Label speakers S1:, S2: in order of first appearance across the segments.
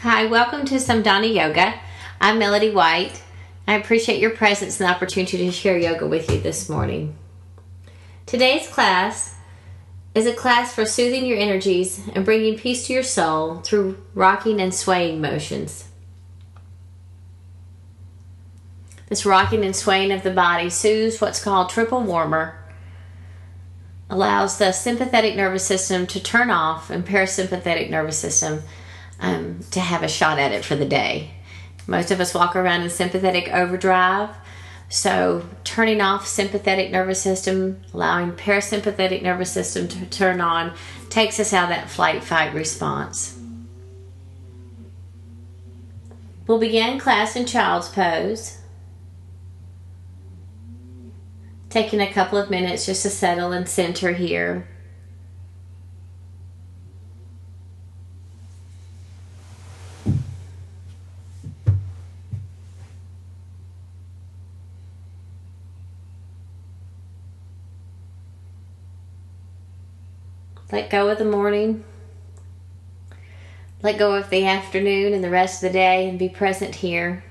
S1: Hi, welcome to Some Donna Yoga. I'm Melody White. I appreciate your presence and the opportunity to share yoga with you this morning. Today's class is a class for soothing your energies and bringing peace to your soul through rocking and swaying motions. This rocking and swaying of the body soothes what's called triple warmer, allows the sympathetic nervous system to turn off and parasympathetic nervous system to have a shot at it for the day. Most of us walk around in sympathetic overdrive, so turning off sympathetic nervous system, allowing parasympathetic nervous system to turn on, takes us out of that flight-fight response. We'll begin class in child's pose, taking a couple of minutes just to settle and center here. Let go of the morning. Let go of the afternoon and the rest of the day and be present here.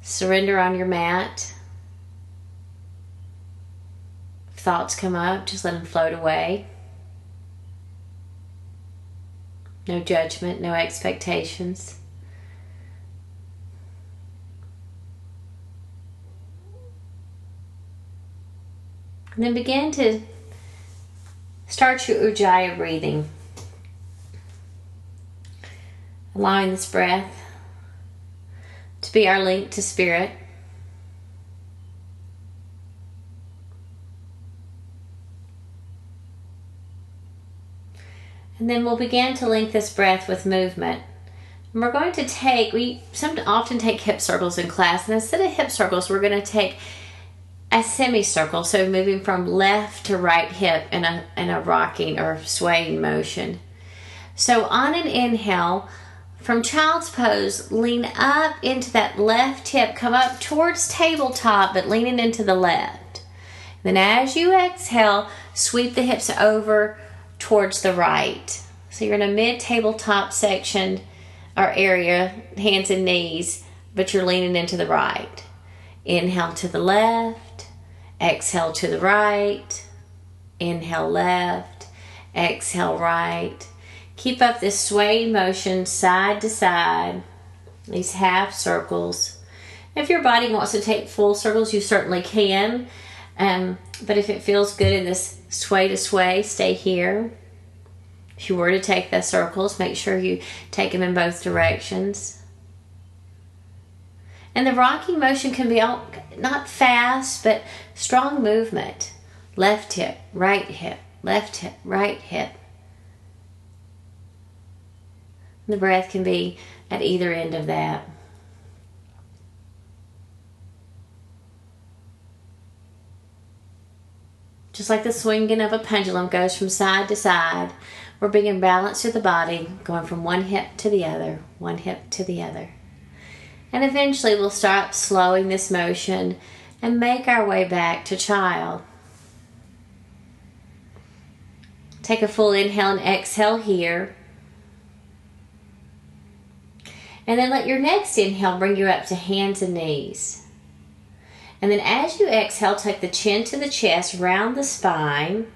S1: Surrender on your mat. If thoughts come up, just let them float away. No judgment, no expectations. And then begin to start your Ujjayi breathing, allowing this breath to be our link to spirit. And then we'll begin to link this breath with movement. And we're going to take, we often take hip circles in class, and instead of hip circles, we're going to take a semicircle, so moving from left to right hip in a rocking or swaying motion. So on an inhale, from child's pose, lean up into that left hip, come up towards tabletop, but leaning into the left. Then as you exhale, sweep the hips over towards the right. So you're in a mid-tabletop section or area, hands and knees, but you're leaning into the right. Inhale to the left. Exhale to the right, inhale left, exhale right. Keep up this swaying motion side to side, these half circles. If your body wants to take full circles, you certainly can. But if it feels good in this sway to sway, stay here. If you were to take the circles, make sure you take them in both directions. And the rocking motion can be not fast, but strong movement. Left hip, right hip, left hip, right hip. The breath can be at either end of that. Just like the swinging of a pendulum goes from side to side, we're bringing balance to the body, going from one hip to the other, one hip to the other. And eventually we'll start slowing this motion and make our way back to child. Take a full inhale and exhale here. And then let your next inhale bring you up to hands and knees. And then as you exhale, take the chin to the chest, round the spine.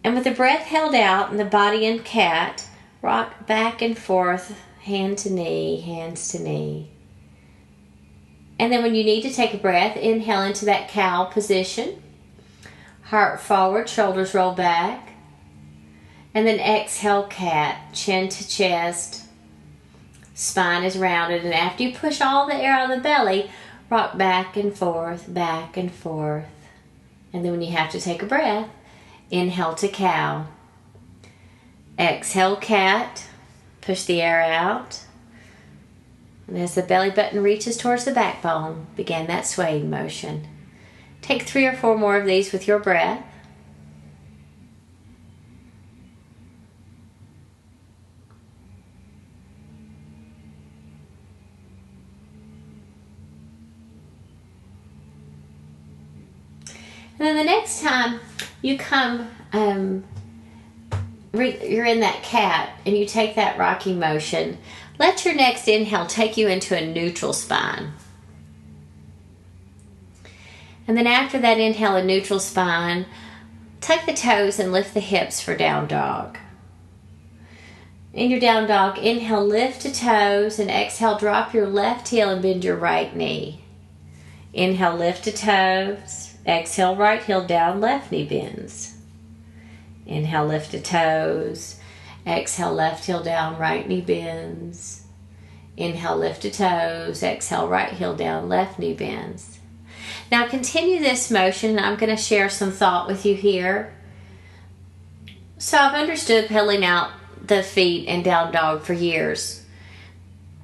S1: And with the breath held out and the body in cat, rock back and forth, hand to knee, hands to knee. And then when you need to take a breath, inhale into that cow position. Heart forward, shoulders roll back. And then exhale, cat, chin to chest. Spine is rounded. And after you push all the air out of the belly, rock back and forth, back and forth. And then when you have to take a breath, inhale to cow. Exhale, cat. Push the air out. And as the belly button reaches towards the backbone, begin that swaying motion. Take 3 or 4 more of these with your breath. And then the next time you come you're in that cat and you take that rocking motion, let your next inhale take you into a neutral spine. And then after that inhale, a neutral spine, tuck the toes and lift the hips for down dog. In your down dog, inhale, lift the toes, and exhale, drop your left heel and bend your right knee. Inhale, lift the toes. Exhale, right heel down, left knee bends. Inhale, lift the toes. Exhale, left heel down, right knee bends. Inhale, lift the toes. Exhale, right heel down, left knee bends. Now continue this motion. I'm going to share some thought with you here. So I've understood pedaling out the feet and down dog for years.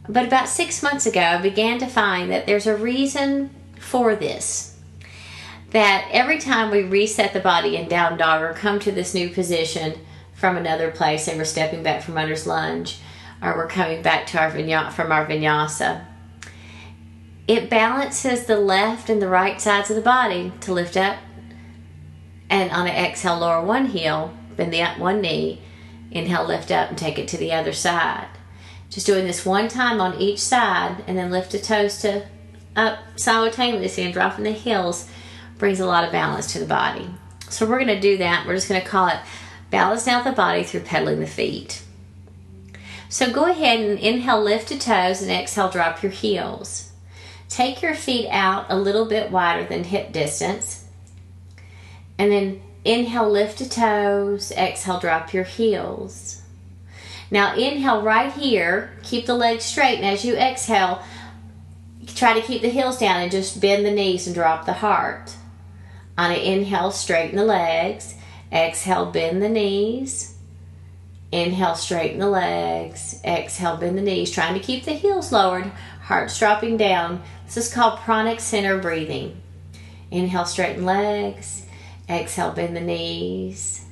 S1: But about 6 months ago, I began to find that there's a reason for this. That every time we reset the body in down dog or come to this new position from another place, say we're stepping back from runner's lunge or we're coming back to our vinyasa, it balances the left and the right sides of the body to lift up, and on an exhale, lower one heel, bend the up one knee, inhale, lift up and take it to the other side. Just doing this one time on each side, and then lift the toes to up simultaneously and dropping the heels brings a lot of balance to the body. So we're going to do that. We're just going to call it balancing out the body through pedaling the feet. So go ahead and inhale, lift the toes, and exhale, drop your heels. Take your feet out a little bit wider than hip distance, and then inhale, lift the toes, exhale, drop your heels. Now inhale right here, keep the legs straight, and as you exhale, try to keep the heels down and just bend the knees and drop the heart. On an inhale, straighten the legs. Exhale, bend the knees. Inhale, straighten the legs. Exhale, bend the knees, trying to keep the heels lowered, heart's dropping down. This is called pranic center breathing. Inhale, straighten legs. Exhale, bend the knees.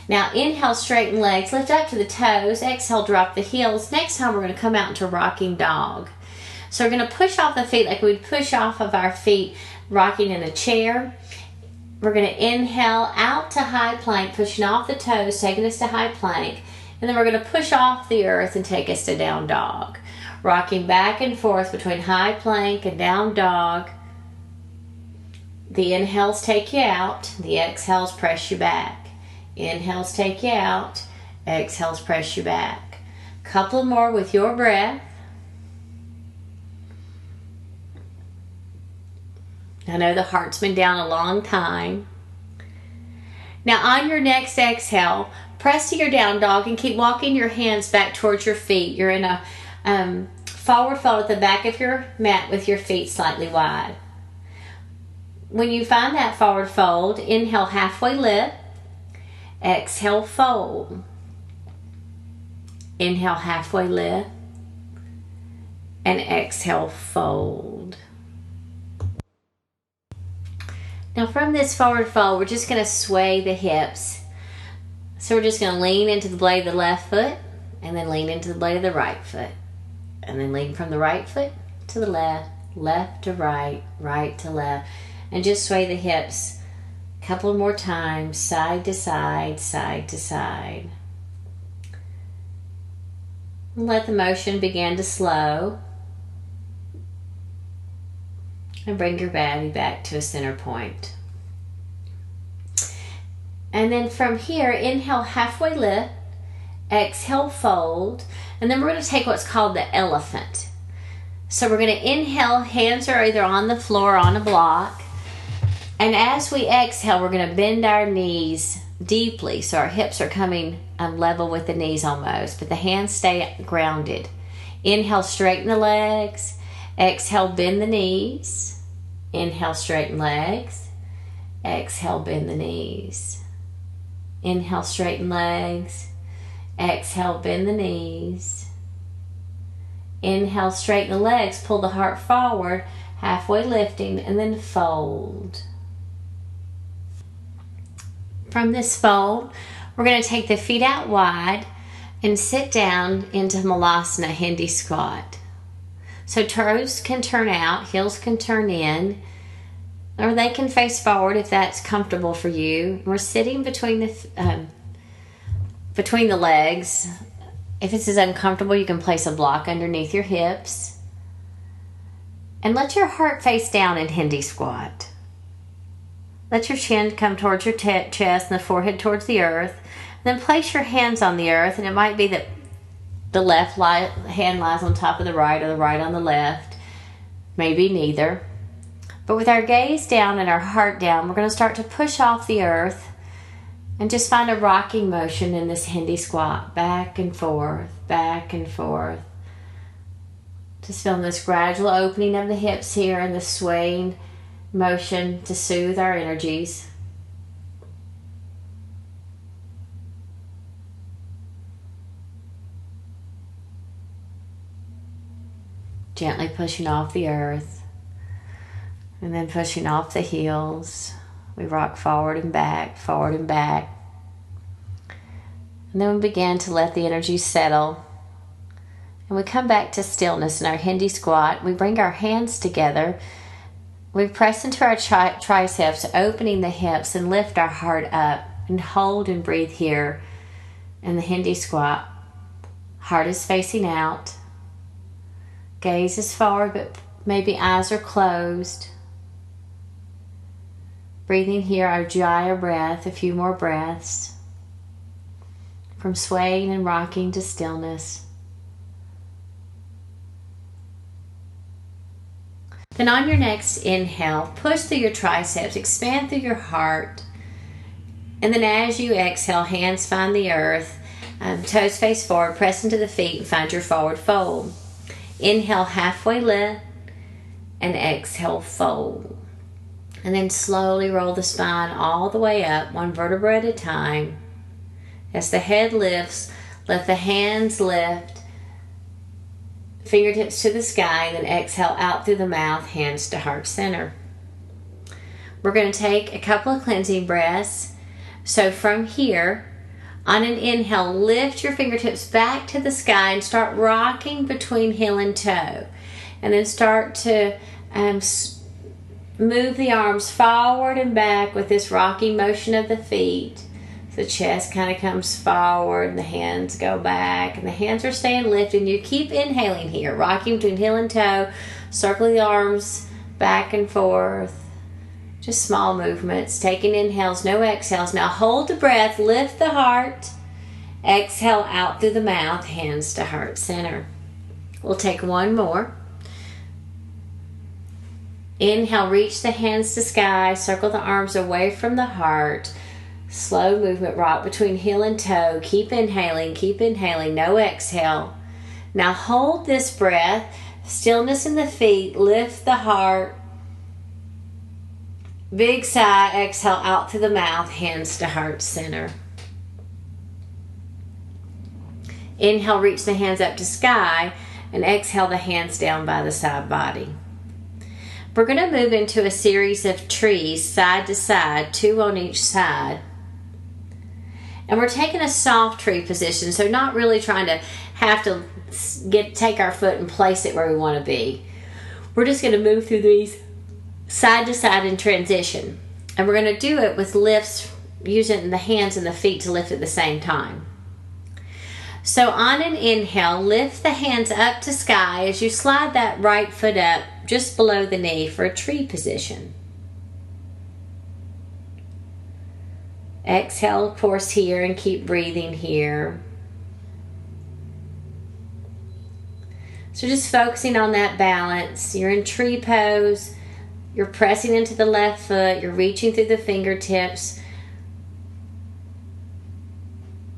S1: Now inhale, straighten legs, lift up to the toes. Exhale, drop the heels. Next time we're going to come out into rocking dog. So we're going to push off the feet like we'd push off of our feet rocking in a chair. We're going to inhale out to high plank, pushing off the toes, taking us to high plank. And then we're going to push off the earth and take us to down dog. Rocking back and forth between high plank and down dog. The inhales take you out. The exhales press you back. Inhales take you out. Exhales press you back. Couple more with your breath. I know the heart's been down a long time. Now on your next exhale, press to your down dog and keep walking your hands back towards your feet. You're in a forward fold at the back of your mat with your feet slightly wide. When you find that forward fold, inhale, halfway lift. Exhale, fold. Inhale, halfway lift. And exhale, fold. Now from this forward fold, we're just going to sway the hips. So we're just going to lean into the blade of the left foot, and then lean into the blade of the right foot. And then lean from the right foot to the left, left to right, right to left. And just sway the hips a couple more times, side to side, side to side. And let the motion begin to slow. And bring your body back to a center point. And then from here, inhale, halfway lift. Exhale, fold. And then we're going to take what's called the elephant. So we're going to inhale, hands are either on the floor or on a block. And as we exhale, we're going to bend our knees deeply. So our hips are coming level with the knees almost. But the hands stay grounded. Inhale, straighten the legs. Exhale, bend the knees. Inhale, straighten legs. Exhale, bend the knees. Inhale, straighten legs. Exhale, bend the knees. Inhale, straighten the legs. Pull the heart forward, halfway lifting, and then fold. From this fold, we're going to take the feet out wide and sit down into Malasana, Hindi squat. So toes can turn out, heels can turn in, or they can face forward if that's comfortable for you. We're sitting between the between the legs. If this is uncomfortable, you can place a block underneath your hips. And let your heart face down in Hindi squat. Let your chin come towards your chest and the forehead towards the earth. Then place your hands on the earth, and it might be that the left hand lies on top of the right or the right on the left. Maybe neither. But with our gaze down and our heart down, we're going to start to push off the earth and just find a rocking motion in this Hindi squat. Back and forth, back and forth. Just feeling this gradual opening of the hips here and the swaying motion to soothe our energies. Gently pushing off the earth and then pushing off the heels. We rock forward and back, forward and back. And then we begin to let the energy settle. And we come back to stillness in our Hindi squat. We bring our hands together. We press into our triceps, opening the hips, and lift our heart up. And hold and breathe here in the Hindi squat. Heart is facing out. Gaze is forward, but maybe eyes are closed. Breathing here our Jaya breath, a few more breaths. From swaying and rocking to stillness. Then on your next inhale, push through your triceps, expand through your heart. And then as you exhale, hands find the earth, toes face forward, press into the feet and find your forward fold. Inhale, halfway lift, and exhale, fold. And then slowly roll the spine all the way up, one vertebra at a time. As the head lifts, let the hands lift, fingertips to the sky, then exhale out through the mouth, hands to heart center. We're going to take a couple of cleansing breaths. So from here, on an inhale, lift your fingertips back to the sky and start rocking between heel and toe. And then start to move the arms forward and back with this rocking motion of the feet. The chest kind of comes forward and the hands go back. And the hands are staying lifted. And you keep inhaling here, rocking between heel and toe, circling the arms back and forth. Just small movements, taking inhales, no exhales. Now hold the breath, lift the heart. Exhale out through the mouth, hands to heart center. We'll take one more. Inhale, reach the hands to sky, circle the arms away from the heart. Slow movement, rock between heel and toe. Keep inhaling, no exhale. Now hold this breath, stillness in the feet, lift the heart. Big sigh, exhale out through the mouth, hands to heart center. Inhale, reach the hands up to sky, and exhale the hands down by the side body. We're going to move into a series of trees, side to side, two on each side. And we're taking a soft tree position, so not really trying to have to take our foot and place it where we want to be. We're just going to move through these side to side in transition. And we're going to do it with lifts, using the hands and the feet to lift at the same time. So on an inhale, lift the hands up to sky as you slide that right foot up just below the knee for a tree position. Exhale, of course, here, and keep breathing here. So just focusing on that balance. You're in tree pose. You're pressing into the left foot. You're reaching through the fingertips.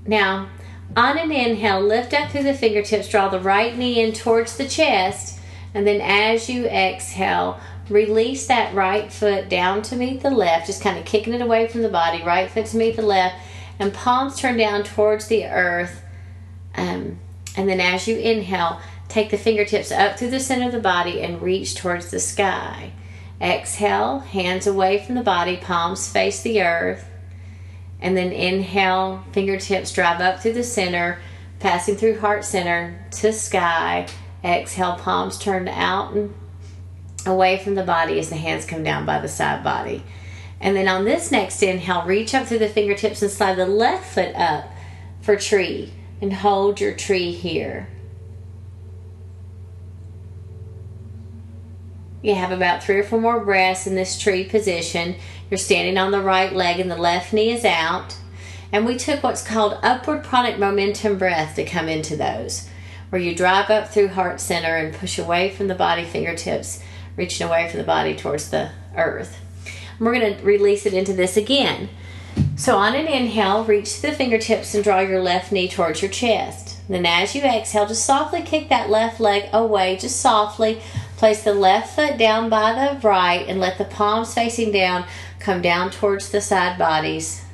S1: Now, on an inhale, lift up through the fingertips. Draw the right knee in towards the chest. And then as you exhale, release that right foot down to meet the left. Just kind of kicking it away from the body. Right foot to meet the left. And palms turn down towards the earth. And then as you inhale, take the fingertips up through the center of the body and reach towards the sky. Exhale, hands away from the body, palms face the earth. And then inhale, fingertips drive up through the center, passing through heart center to sky. Exhale, palms turned out and away from the body as the hands come down by the side body. And then on this next inhale, reach up through the fingertips and slide the left foot up for tree. And hold your tree here. You have about 3 or 4 more breaths in this tree position. You're standing on the right leg and the left knee is out. And we took what's called upward pranic momentum breath to come into those, where you drive up through heart center and push away from the body, fingertips reaching away from the body towards the earth. And we're going to release it into this again. So on an inhale, reach to the fingertips and draw your left knee towards your chest. Then as you exhale, just softly kick that left leg away, just softly. Place the left foot down by the right and let the palms facing down come down towards the side bodies.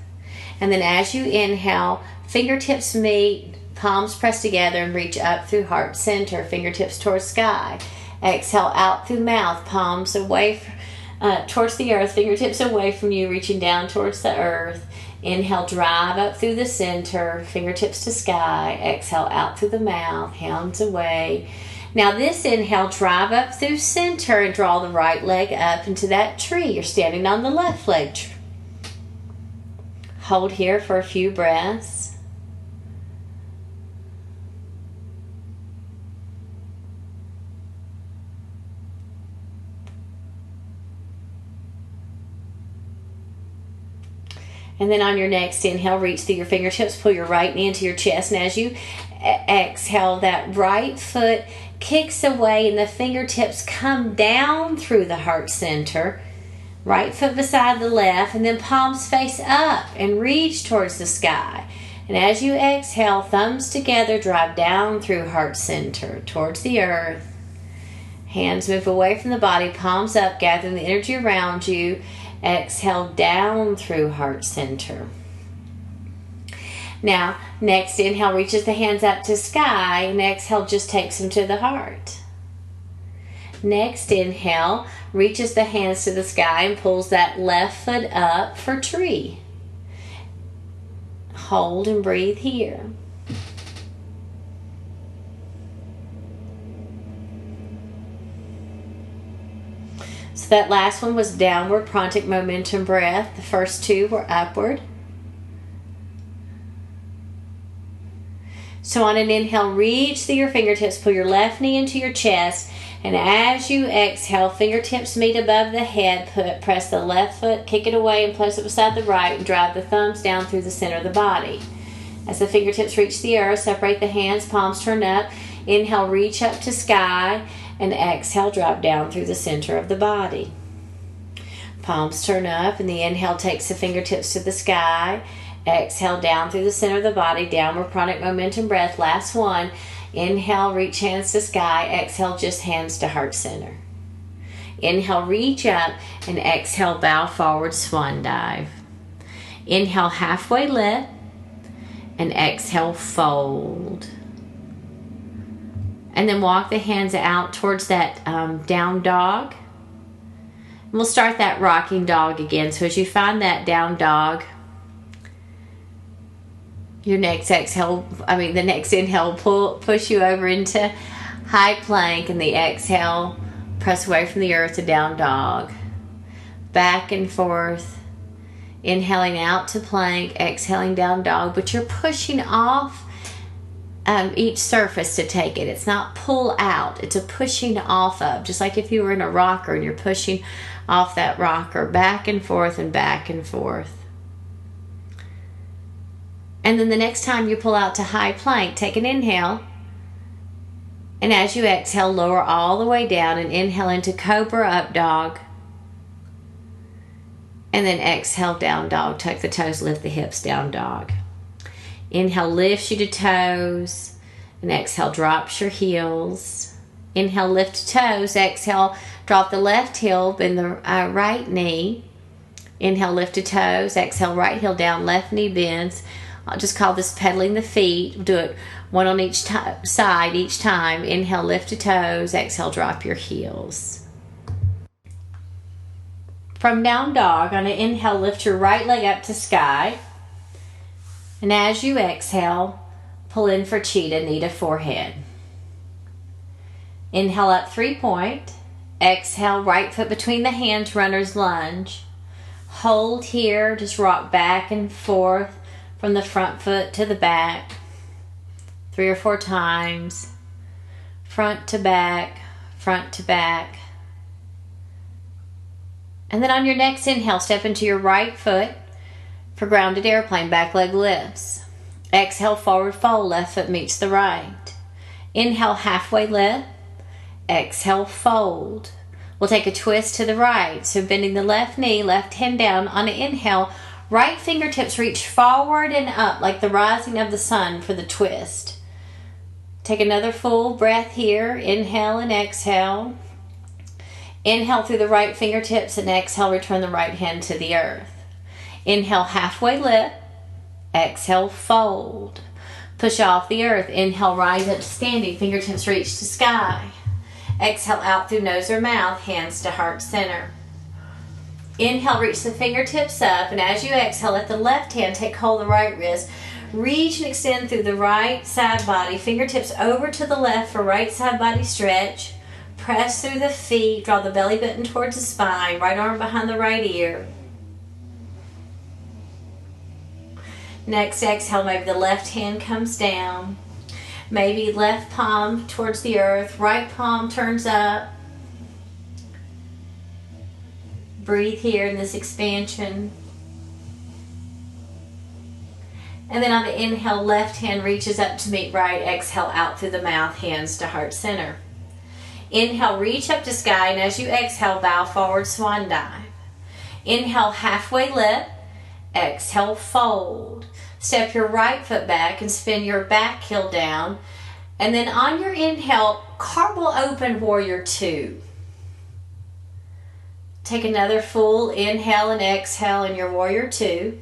S1: And then as you inhale, fingertips meet, palms press together and reach up through heart center, fingertips towards sky. Exhale out through mouth, palms away towards the earth, fingertips away from you, reaching down towards the earth. Inhale, drive up through the center, fingertips to sky. Exhale out through the mouth, hands away. Now this inhale, drive up through center and draw the right leg up into that tree. You're standing on the left leg. Hold here for a few breaths. And then on your next inhale, reach through your fingertips, pull your right knee into your chest. And as you exhale, that right foot kicks away and the fingertips come down through the heart center. Right foot beside the left, and then palms face up and reach towards the sky. And as you exhale, thumbs together, drive down through heart center towards the earth. Hands move away from the body, palms up, gathering the energy around you. Exhale down through heart center. Now, next inhale reaches the hands up to sky, and exhale just takes them to the heart. Next inhale reaches the hands to the sky and pulls that left foot up for tree. Hold and breathe here. So that last one was downward pranic momentum breath. The first 2 were upward. So on an inhale, reach through your fingertips, pull your left knee into your chest, and as you exhale, fingertips meet above the head, press the left foot, kick it away and place it beside the right, and drive the thumbs down through the center of the body. As the fingertips reach the earth, separate the hands, palms turn up. Inhale, reach up to sky, and exhale, drop down through the center of the body. Palms turn up, and the inhale takes the fingertips to the sky. Exhale down through the center of the body, downward pranic momentum breath. Last one. Inhale, reach hands to sky. Exhale, just hands to heart center. Inhale, reach up, and exhale, bow forward, swan dive. Inhale, halfway lift, and exhale, fold. And then walk the hands out towards that down dog. And we'll start that rocking dog again. So as you find that down dog, the next inhale push you over into high plank, and the exhale press away from the earth to down dog. Back and forth, inhaling out to plank, exhaling down dog, but you're pushing off each surface to take it. It's not pull out, it's a pushing off of, just like if you were in a rocker and you're pushing off that rocker, back and forth and back and forth. And then the next time you pull out to high plank, take an inhale. And as you exhale, lower all the way down and inhale into cobra up dog. And then exhale, down dog. Tuck the toes, lift the hips, down dog. Inhale, lifts you to toes. And exhale, drops your heels. Inhale, lift to toes. Exhale, drop the left heel, bend the right knee. Inhale, lift to toes. Exhale, right heel down, left knee bends. I'll just call this pedaling the feet. We'll do it one on each side each time. Inhale, lift to toes. Exhale, drop your heels. From down dog, on an inhale, lift your right leg up to sky. And as you exhale, pull in for cheetah, knee to forehead. Inhale up 3-point. Exhale, right foot between the hands, runner's lunge. Hold here, just rock back and forth from the front foot to the back, 3 or 4 times, front to back, front to back. And then on your next inhale, step into your right foot for grounded airplane, back leg lifts. Exhale, forward fold, left foot meets the right. Inhale, halfway lift. Exhale, fold. We'll take a twist to the right. So bending the left knee, left hand down. On an inhale, right fingertips reach forward and up like the rising of the sun for the twist. Take another full breath here. Inhale and exhale. Inhale through the right fingertips and exhale, return the right hand to the earth. Inhale, halfway lift. Exhale, fold. Push off the earth. Inhale, rise up to standing. Fingertips reach to sky. Exhale out through nose or mouth, hands to heart center. Inhale, reach the fingertips up, and as you exhale, let the left hand take hold of the right wrist. Reach and extend through the right side body. Fingertips over to the left for right side body stretch. Press through the feet. Draw the belly button towards the spine. Right arm behind the right ear. Next exhale, maybe the left hand comes down. Maybe left palm towards the earth. Right palm turns up. Breathe here in this expansion. And then on the inhale, left hand reaches up to meet right. Exhale out through the mouth, hands to heart center. Inhale, reach up to sky, and as you exhale, bow forward, swan dive. Inhale, halfway lift. Exhale, fold. Step your right foot back and spin your back heel down. And then on your inhale, cartwheel open, warrior 2. Take another full inhale and exhale in your warrior 2.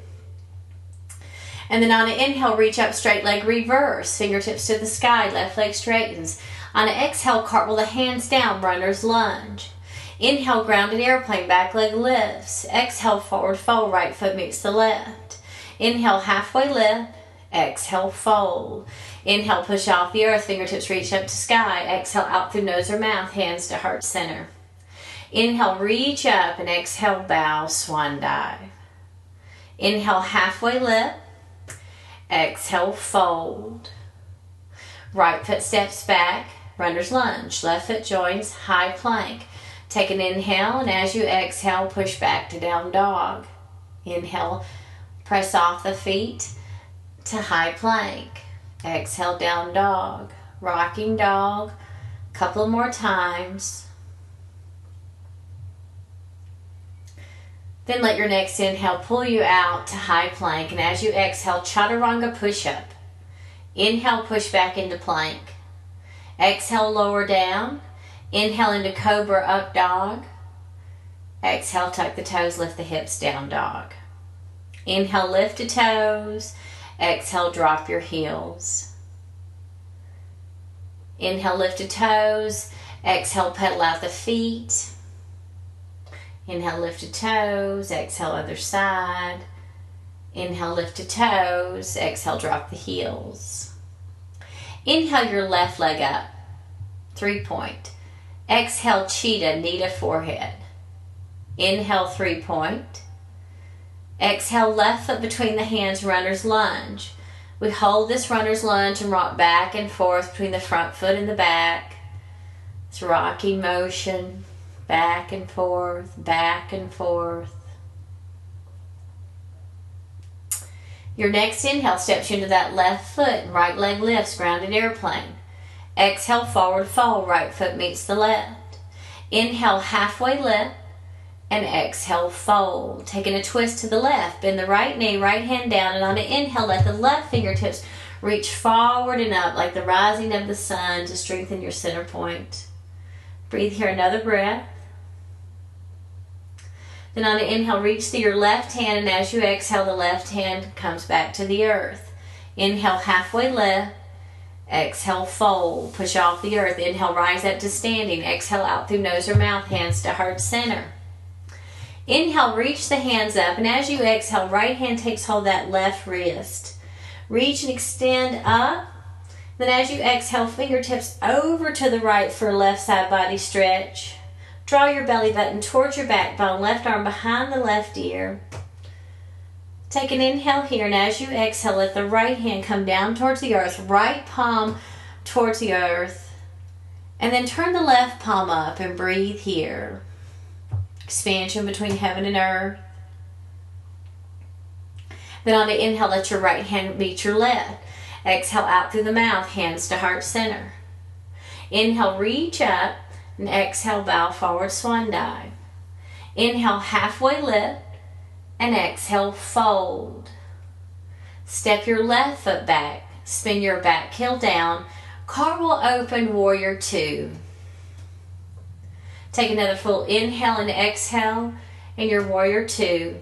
S1: And then on an inhale, reach up, straight leg reverse. Fingertips to the sky, left leg straightens. On an exhale, cartwheel the hands down, runner's lunge. Inhale, grounded airplane, back leg lifts. Exhale, forward fold, right foot meets the left. Inhale, halfway lift. Exhale, fold. Inhale, push off the earth, fingertips reach up to sky. Exhale, out through nose or mouth, hands to heart center. Inhale, reach up, and exhale, bow, swan dive. Inhale, halfway lift. Exhale, fold. Right foot steps back, runner's lunge. Left foot joins, high plank. Take an inhale, and as you exhale, push back to down dog. Inhale, press off the feet to high plank. Exhale, down dog. Rocking dog. Couple more times. Then let your next inhale pull you out to high plank, and as you exhale, chaturanga push-up. Inhale, push back into plank. Exhale, lower down. Inhale into cobra, up dog. Exhale, tuck the toes, lift the hips, down dog. Inhale, lift the toes. Exhale, drop your heels. Inhale, lift the toes. Exhale, pedal out the feet. Inhale, lift the toes. Exhale, other side. Inhale, lift the toes. Exhale, drop the heels. Inhale your left leg up. 3-point. Exhale, cheetah, knee to forehead. Inhale, 3-point. Exhale, left foot between the hands, runner's lunge. We hold this runner's lunge and rock back and forth between the front foot and the back. It's rocking motion, back and forth, back and forth. Your next inhale steps you into that left foot and right leg lifts, grounded airplane. Exhale, forward fold, right foot meets the left. Inhale, halfway lift, and exhale, fold. Taking a twist to the left, bend the right knee, right hand down, and on an inhale, let the left fingertips reach forward and up like the rising of the sun to strengthen your center point. Breathe here, another breath. Then on an inhale, reach to your left hand, and as you exhale, the left hand comes back to the earth. Inhale, halfway lift. Exhale, fold. Push off the earth. Inhale, rise up to standing. Exhale, out through nose or mouth, hands to heart center. Inhale, reach the hands up, and as you exhale, right hand takes hold of that left wrist. Reach and extend up. Then as you exhale, fingertips over to the right for a left side body stretch. Draw your belly button towards your backbone, left arm behind the left ear. Take an inhale here, and as you exhale, let the right hand come down towards the earth, right palm towards the earth, and then turn the left palm up and breathe here. Expansion between heaven and earth. Then on the inhale, let your right hand meet your left. Exhale out through the mouth, hands to heart center. Inhale, reach up, and exhale, bow forward, swan dive. Inhale, halfway lift, and exhale, fold. Step your left foot back, spin your back heel down, cartwheel open, warrior two. Take another full inhale and exhale in your warrior two.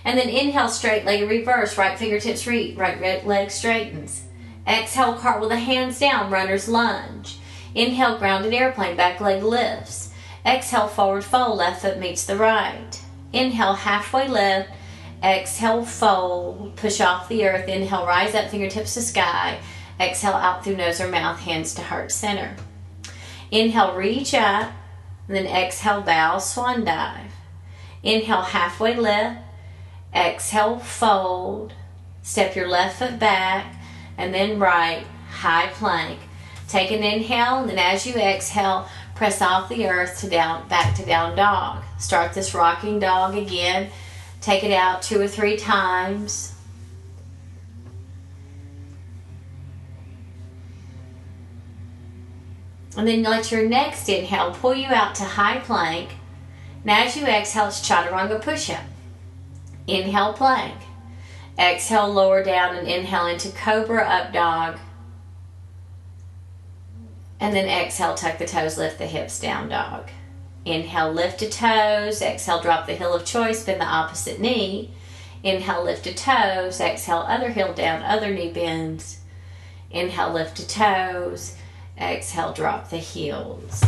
S1: And then inhale, straight leg reverse, right fingertips reach, right leg straightens. Exhale, cartwheel the hands down, runner's lunge. Inhale, grounded airplane, back leg lifts. Exhale, forward fold, left foot meets the right. Inhale, halfway lift. Exhale, fold, push off the earth. Inhale, rise up, fingertips to sky. Exhale, out through nose or mouth, hands to heart center. Inhale, reach up, and then exhale, bow, swan dive. Inhale, halfway lift. Exhale, fold. Step your left foot back, and then right, high plank. Take an inhale, and then as you exhale, press off the earth to down, back to down dog. Start this rocking dog again. Take it out 2 or 3 times. And then let your next inhale pull you out to high plank. And as you exhale, it's chaturanga push-up. Inhale, plank. Exhale, lower down, and inhale into cobra up dog. And then exhale, tuck the toes, lift the hips, down dog. Inhale, lift to toes. Exhale, drop the heel of choice, bend the opposite knee. Inhale, lift to toes. Exhale, other heel down, other knee bends. Inhale, lift to toes. Exhale, drop the heels.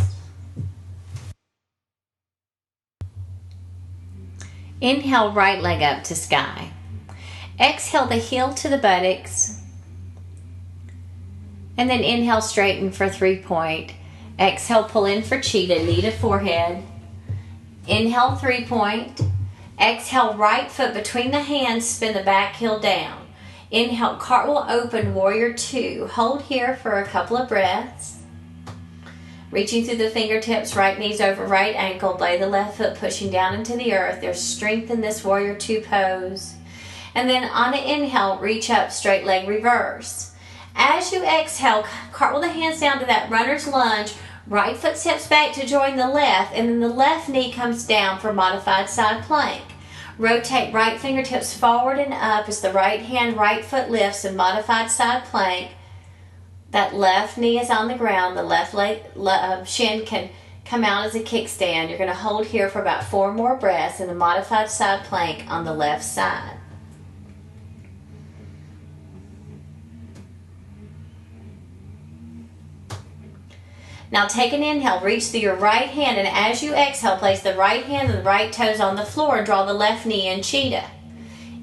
S1: Inhale, right leg up to sky. Exhale the heel to the buttocks. And then inhale, straighten for 3-point. Exhale, pull in for cheetah, knee to forehead. Inhale, 3-point. Exhale, right foot between the hands, spin the back heel down. Inhale, cartwheel open, warrior two. Hold here for a couple of breaths. Reaching through the fingertips, right knees over right ankle, blade the left foot pushing down into the earth. There's strength in this warrior two pose. And then on an inhale, reach up, straight leg reverse. As you exhale, cartwheel the hands down to that runner's lunge. Right foot steps back to join the left, and then the left knee comes down for modified side plank. Rotate right fingertips forward and up as the right hand, right foot lifts in modified side plank. That left knee is on the ground. The left leg, shin can come out as a kickstand. You're going to hold here for about 4 more breaths in the modified side plank on the left side. Now take an inhale, reach through your right hand, and as you exhale, place the right hand and the right toes on the floor and draw the left knee in cheetah.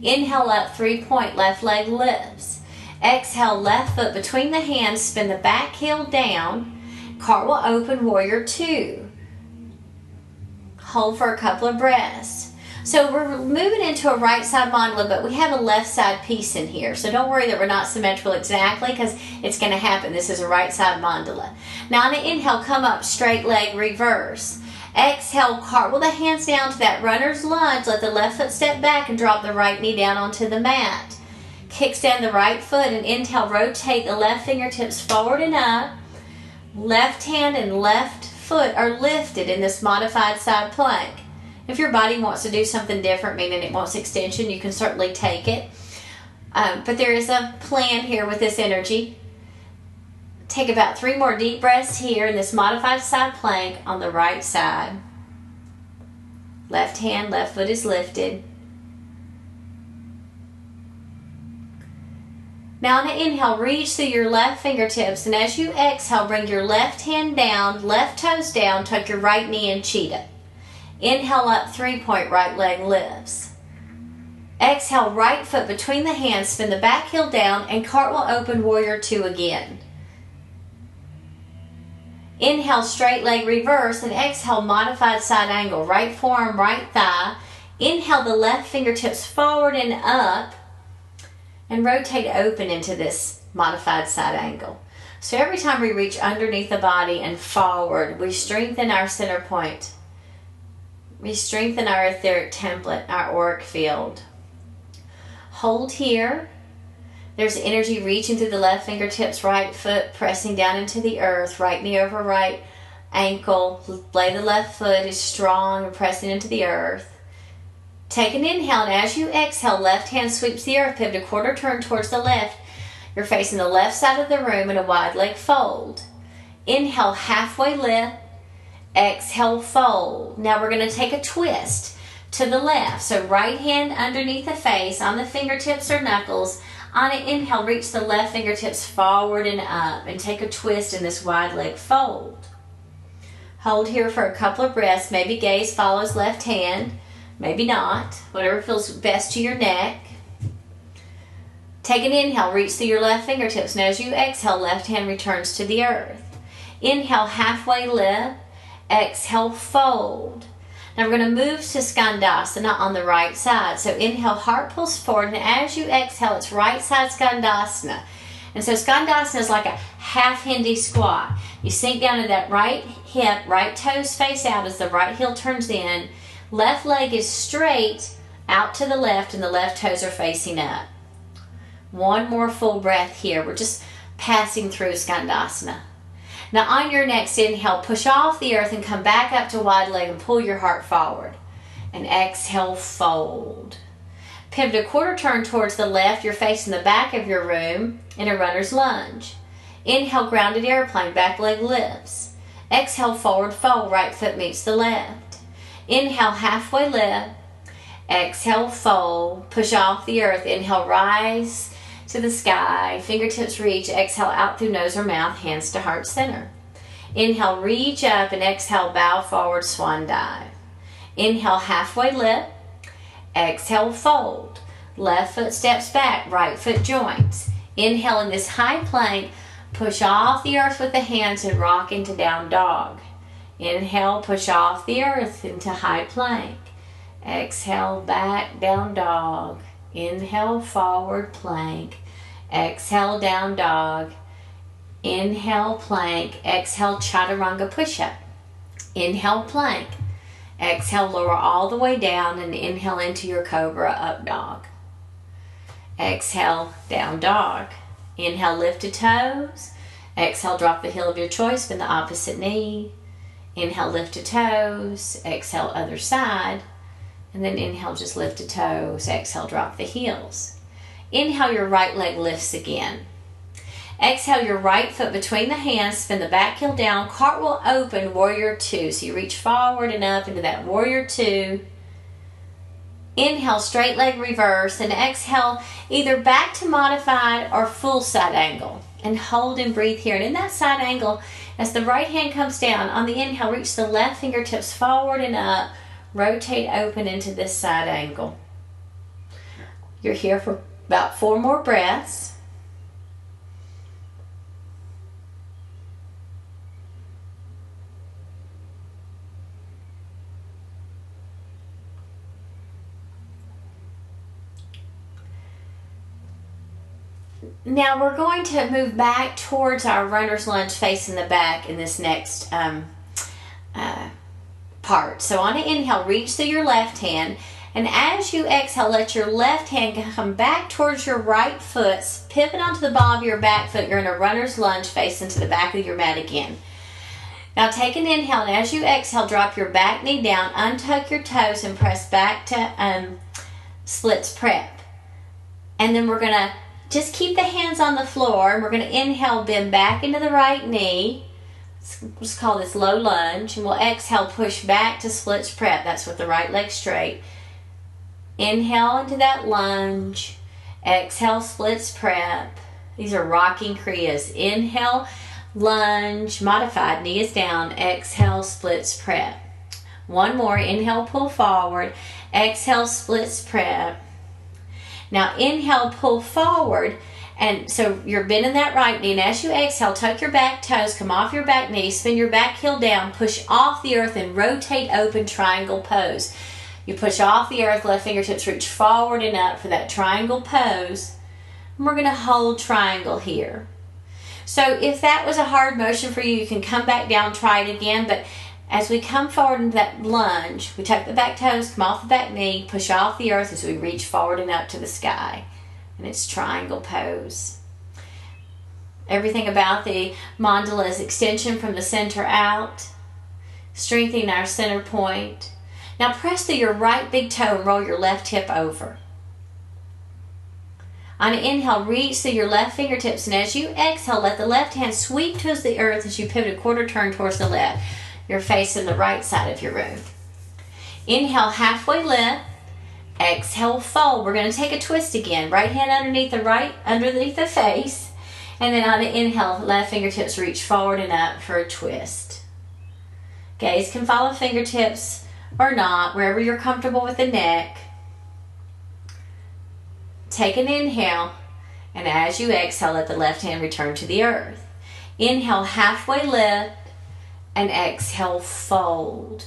S1: Inhale up, 3-point, left leg lifts. Exhale, left foot between the hands, spin the back heel down, cartwheel open, warrior two. Hold for a couple of breaths. So we're moving into a right side mandala, but we have a left side piece in here. So don't worry that we're not symmetrical exactly, because it's going to happen. This is a right side mandala. Now on an inhale, come up, straight leg reverse. Exhale, cartwheel the hands down to that runner's lunge. Let the left foot step back and drop the right knee down onto the mat. Kickstand the right foot and inhale, rotate the left fingertips forward and up. Left hand and left foot are lifted in this modified side plank. If your body wants to do something different, meaning it wants extension, you can certainly take it. But there is a plan here with this energy. Take about 3 more deep breaths here in this modified side plank on the right side. Left hand, left foot is lifted. Now on an inhale, reach through your left fingertips, and as you exhale, bring your left hand down, left toes down, tuck your right knee in cheetah. Inhale up, 3-point, right leg lifts. Exhale, right foot between the hands, spin the back heel down, and cartwheel open, warrior two again. Inhale, straight leg reverse, and exhale, modified side angle, right forearm, right thigh. Inhale the left fingertips forward and up and rotate open into this modified side angle. So every time we reach underneath the body and forward, we strengthen our center point. We strengthen our etheric template, our auric field. Hold here. There's energy reaching through the left fingertips, right foot pressing down into the earth, right knee over right ankle. Lay the left foot is strong and pressing into the earth. Take an inhale, and as you exhale, left hand sweeps the earth, pivot a quarter turn towards the left. You're facing the left side of the room in a wide leg fold. Inhale, halfway lift. Exhale, fold. Now we're going to take a twist to the left. So right hand underneath the face, on the fingertips or knuckles. On an inhale, reach the left fingertips forward and up and take a twist in this wide leg fold. Hold here for a couple of breaths. Maybe gaze follows left hand, maybe not. Whatever feels best to your neck. Take an inhale, reach through your left fingertips, and as you exhale, left hand returns to the earth. Inhale, halfway lift. Exhale, fold. Now we're going to move to Skandasana on the right side. So inhale, heart pulls forward, and as you exhale, it's right side Skandasana. And so Skandasana is like a half Hindi squat. You sink down to that right hip, right toes face out as the right heel turns in. Left leg is straight out to the left, and the left toes are facing up. One more full breath here. We're just passing through Skandasana. Now on your next inhale, push off the earth and come back up to wide leg and pull your heart forward. And exhale, fold. Pivot a quarter turn towards the left. You're facing the back of your room in a runner's lunge. Inhale, grounded airplane, back leg lifts. Exhale, forward fold, right foot meets the left. Inhale, halfway lift. Exhale, fold. Push off the earth. Inhale, rise to the sky, fingertips reach, exhale out through nose or mouth, hands to heart center. Inhale, reach up, and exhale, bow forward, swan dive. Inhale, halfway lift. Exhale, fold. Left foot steps back, right foot joins. Inhale in this high plank, push off the earth with the hands and rock into down dog. Inhale, push off the earth into high plank. Exhale, back, down dog. Inhale, forward plank. Exhale, down dog. Inhale, plank. Exhale, chaturanga push-up. Inhale, plank. Exhale, lower all the way down and inhale into your cobra up dog. Exhale, down dog. Inhale, lift to toes. Exhale, drop the heel of your choice, bend the opposite knee. Inhale, lift to toes. Exhale, other side. And then inhale, just lift the toes. Exhale, drop the heels. Inhale, your right leg lifts again. Exhale, your right foot between the hands, spin the back heel down, cartwheel open, warrior two. So you reach forward and up into that warrior two. Inhale, straight leg reverse, and exhale, either back to modified or full side angle. And hold and breathe here. And in that side angle, as the right hand comes down, on the inhale, reach the left fingertips forward and up. Rotate open into this side angle. You're here for about 4 more breaths. Now we're going to move back towards our runner's lunge facing the back in this next part. So on an inhale, reach through your left hand, and as you exhale, let your left hand come back towards your right foot, pivot onto the ball of your back foot. You're in a runner's lunge facing to the back of your mat again. Now take an inhale, and as you exhale, drop your back knee down, untuck your toes, and press back to splits prep. And then we're going to just keep the hands on the floor, and we're going to inhale, bend back into the right knee. Let's call this low lunge, and we'll exhale, push back to splits prep. That's with the right leg straight. Inhale into that lunge. Exhale, splits prep. These are rocking kriyas. Inhale, lunge, modified, knee is down. Exhale, splits prep. One more. Inhale, pull forward. Exhale, splits prep. Now inhale, pull forward. And so you're bending that right knee, and as you exhale, tuck your back toes, come off your back knee, spin your back heel down, push off the earth, and rotate open triangle pose. You push off the earth, left fingertips reach forward and up for that triangle pose. And we're going to hold triangle here. So if that was a hard motion for you, you can come back down, try it again. But as we come forward into that lunge, we tuck the back toes, come off the back knee, push off the earth as we reach forward and up to the sky. And it's triangle pose. Everything about the mandala is extension from the center out, strengthening our center point. Now press through your right big toe and roll your left hip over. On an inhale, reach through your left fingertips, and as you exhale, let the left hand sweep towards the earth as you pivot a quarter turn towards the left. You're facing the right side of your room. Inhale, halfway lift. Exhale, fold. We're going to take a twist again. Right hand underneath the face. And then on the inhale, left fingertips reach forward and up for a twist. Gaze can follow fingertips or not, wherever you're comfortable with the neck. Take an inhale, and as you exhale, let the left hand return to the earth. Inhale, halfway lift, and exhale, fold.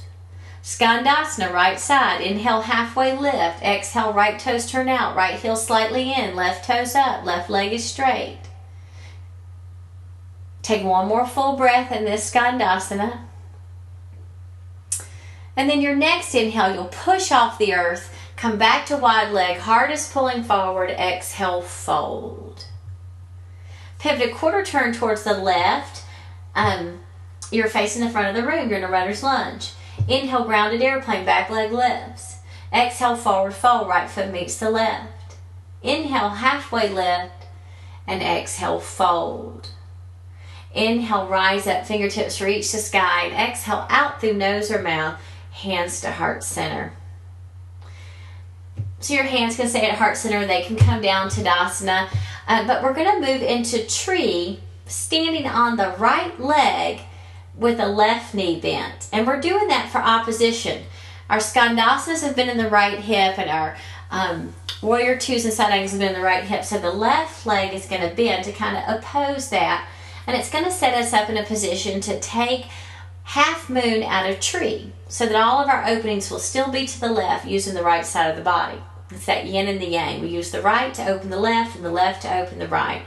S1: Skandasana, right side. Inhale, halfway lift. Exhale, right toes turn out, right heel slightly in, left toes up, left leg is straight. Take one more full breath in this Skandasana. And then your next inhale, you'll push off the earth, come back to wide leg, hardest pulling forward, exhale, fold. Pivot a quarter turn towards the left. You're facing the front of the room. You're in a runner's lunge. Inhale, grounded airplane, back leg lifts. Exhale, forward fold, right foot meets the left. Inhale, halfway lift, and exhale, fold. Inhale, rise up, fingertips reach the sky, and exhale out through nose or mouth, hands to heart center. So your hands can stay at heart center, they can come down to Tadasana, but we're going to move into tree, standing on the right leg with a left knee bent. And we're doing that for opposition. Our Skandasanas have been in the right hip, and our warrior twos and side angles have been in the right hip. So the left leg is going to bend to kind of oppose that. And it's going to set us up in a position to take half moon out of tree, so that all of our openings will still be to the left using the right side of the body. It's that yin and the yang. We use the right to open the left and the left to open the right.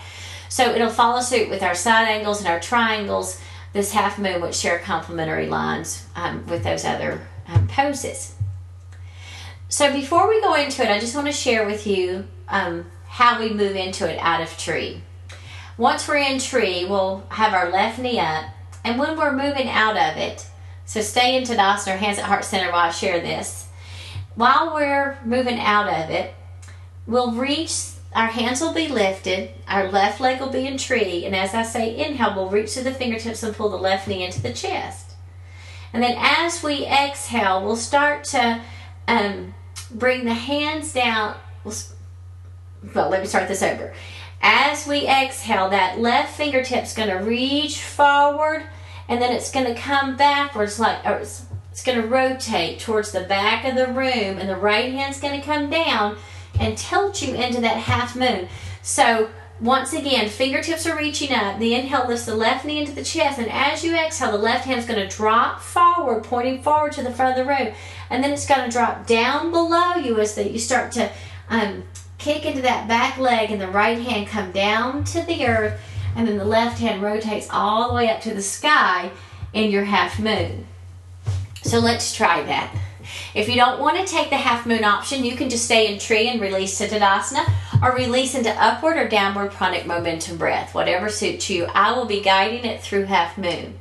S1: So it'll follow suit with our side angles and our triangles, this half moon, which share complementary lines with those other poses. So before we go into it, I just want to share with you how we move into it out of tree. Once we're in tree, we'll have our left knee up, and when we're moving out of it, so stay in Tadasana, hands at heart center while I share this. While we're moving out of it, we'll reach, our hands will be lifted, our left leg will be in tree, and as I say inhale, we'll reach to the fingertips and pull the left knee into the chest. And then as we exhale, we'll start to bring the hands down. Well, let me start this over. As we exhale, that left fingertip's going to reach forward, and then it's going to come backwards, it's going to rotate towards the back of the room, and the right hand's going to come down and tilt you into that half moon. So once again, fingertips are reaching up. The inhale lifts the left knee into the chest, and as you exhale, the left hand's going to drop forward, pointing forward to the front of the room, and then it's going to drop down below you as you start to kick into that back leg, and the right hand come down to the earth, and then the left hand rotates all the way up to the sky in your half moon. So let's try that. If you don't want to take the half moon option, you can just stay in tree and release to Tadasana, or release into upward or downward pranic momentum breath, whatever suits you. I will be guiding it through half moon.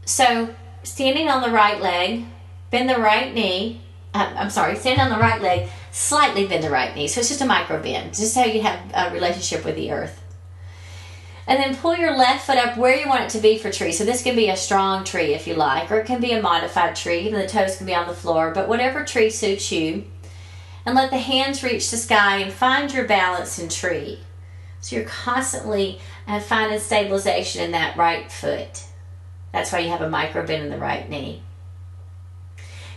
S1: So standing on the right leg, bend the right knee, stand on the right leg, slightly bend the right knee. So it's just a micro bend, just so you have a relationship with the earth. And then pull your left foot up where you want it to be for tree. So this can be a strong tree if you like, or it can be a modified tree. Even the toes can be on the floor, but whatever tree suits you. And let the hands reach the sky and find your balance in tree. So you're constantly finding stabilization in that right foot. That's why you have a micro bend in the right knee.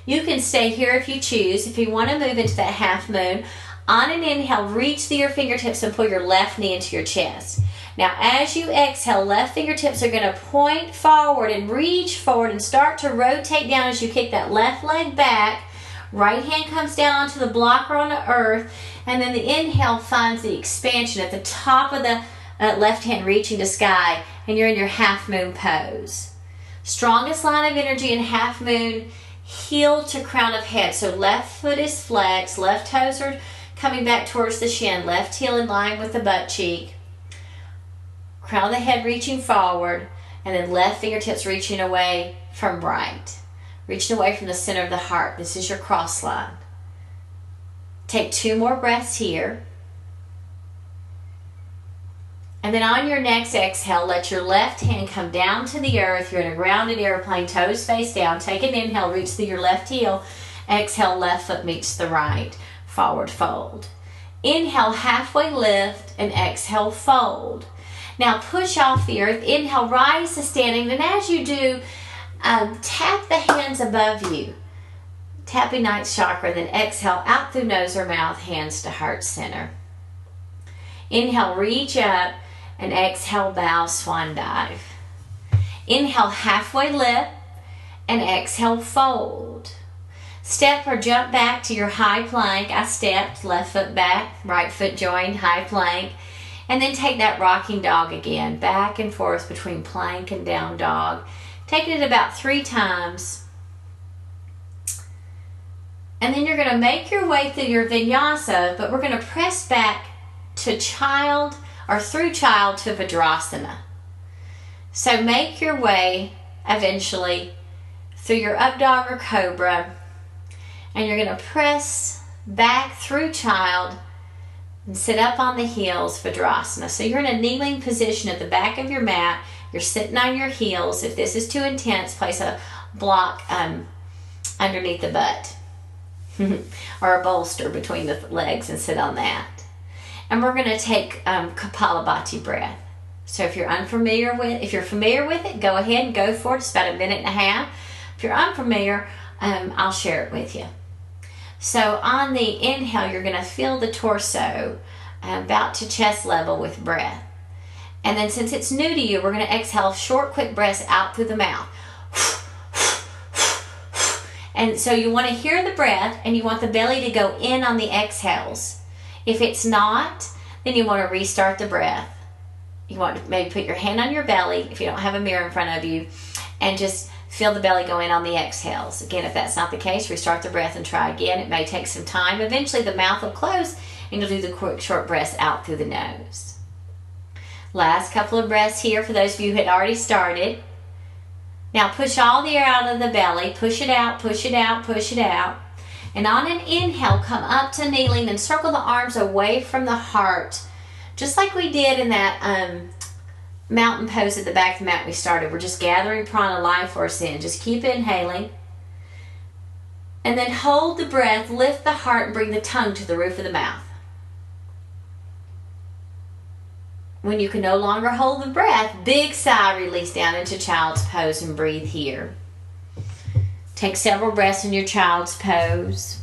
S1: You can stay here if you choose. If you want to move into that half moon, on an inhale, reach through your fingertips and pull your left knee into your chest. Now, as you exhale, left fingertips are going to point forward and reach forward and start to rotate down as you kick that left leg back, Right hand comes down onto the block or on the earth, and then the inhale finds the expansion at the top of the left hand reaching to sky, and you're in your half moon pose. Strongest line of energy in half moon, heel to crown of head. So left foot is flexed, left toes are coming back towards the shin, left heel in line with the butt cheek, crown of the head reaching forward, and then left fingertips reaching away from right, reaching away from the center of the heart. This is your cross line. Take 2 more breaths here. And then on your next exhale, let your left hand come down to the earth. You're in a grounded airplane, toes face down. Take an inhale, reach through your left heel. Exhale, left foot meets the right. Forward fold. Inhale, halfway lift, and exhale, fold. Now push off the earth. Inhale, rise to standing. And as you do, tap the hands above you. Tapping ninth chakra. Then exhale, out through nose or mouth, hands to heart center. Inhale, reach up. And exhale, bow, swan dive. Inhale, halfway lift, and exhale, fold. Step or jump back to your high plank. I stepped, left foot back, right foot joined, high plank. And then take that rocking dog again, back and forth between plank and down dog. Taking it about 3 times. And then you're going to make your way through your vinyasa, but we're going to press back to child, or through child to Vajrasana. So make your way eventually through your up dog or cobra, and you're going to press back through child and sit up on the heels, Vajrasana. So you're in a kneeling position at the back of your mat. You're sitting on your heels. If this is too intense, place a block underneath the butt or a bolster between the legs and sit on that. And we're going to take Kapalabhati breath. So if you're familiar with it, go ahead and go for it. It's about 1.5 minutes. If you're unfamiliar, I'll share it with you. So on the inhale, you're going to feel the torso about to chest level with breath. And then since it's new to you, we're going to exhale short, quick breaths out through the mouth. And so you want to hear the breath, and you want the belly to go in on the exhales. If it's not, then you want to restart the breath. You want to maybe put your hand on your belly if you don't have a mirror in front of you, and just feel the belly go in on the exhales. Again, if that's not the case, restart the breath and try again. It may take some time. Eventually the mouth will close and you'll do the quick short breaths out through the nose. Last couple of breaths here for those of you who had already started. Now push all the air out of the belly. Push it out, push it out, push it out. And on an inhale, come up to kneeling and circle the arms away from the heart. Just like we did in that mountain pose at the back of the mat we started. We're just gathering prana life force in. Just keep inhaling. And then hold the breath, lift the heart, and bring the tongue to the roof of the mouth. When you can no longer hold the breath, big sigh, release down into child's pose and breathe here. Take several breaths in your child's pose.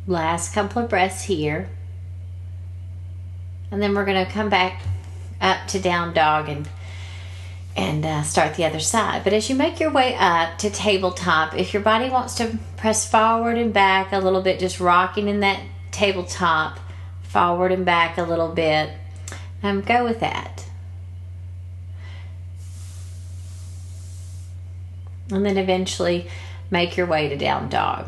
S1: Last couple of breaths here. And then we're going to come back up to down dog and start the other side. But as you make your way up to tabletop, if your body wants to press forward and back a little bit, just rocking in that tabletop, forward and back a little bit, go with that. And then eventually make your way to down dog.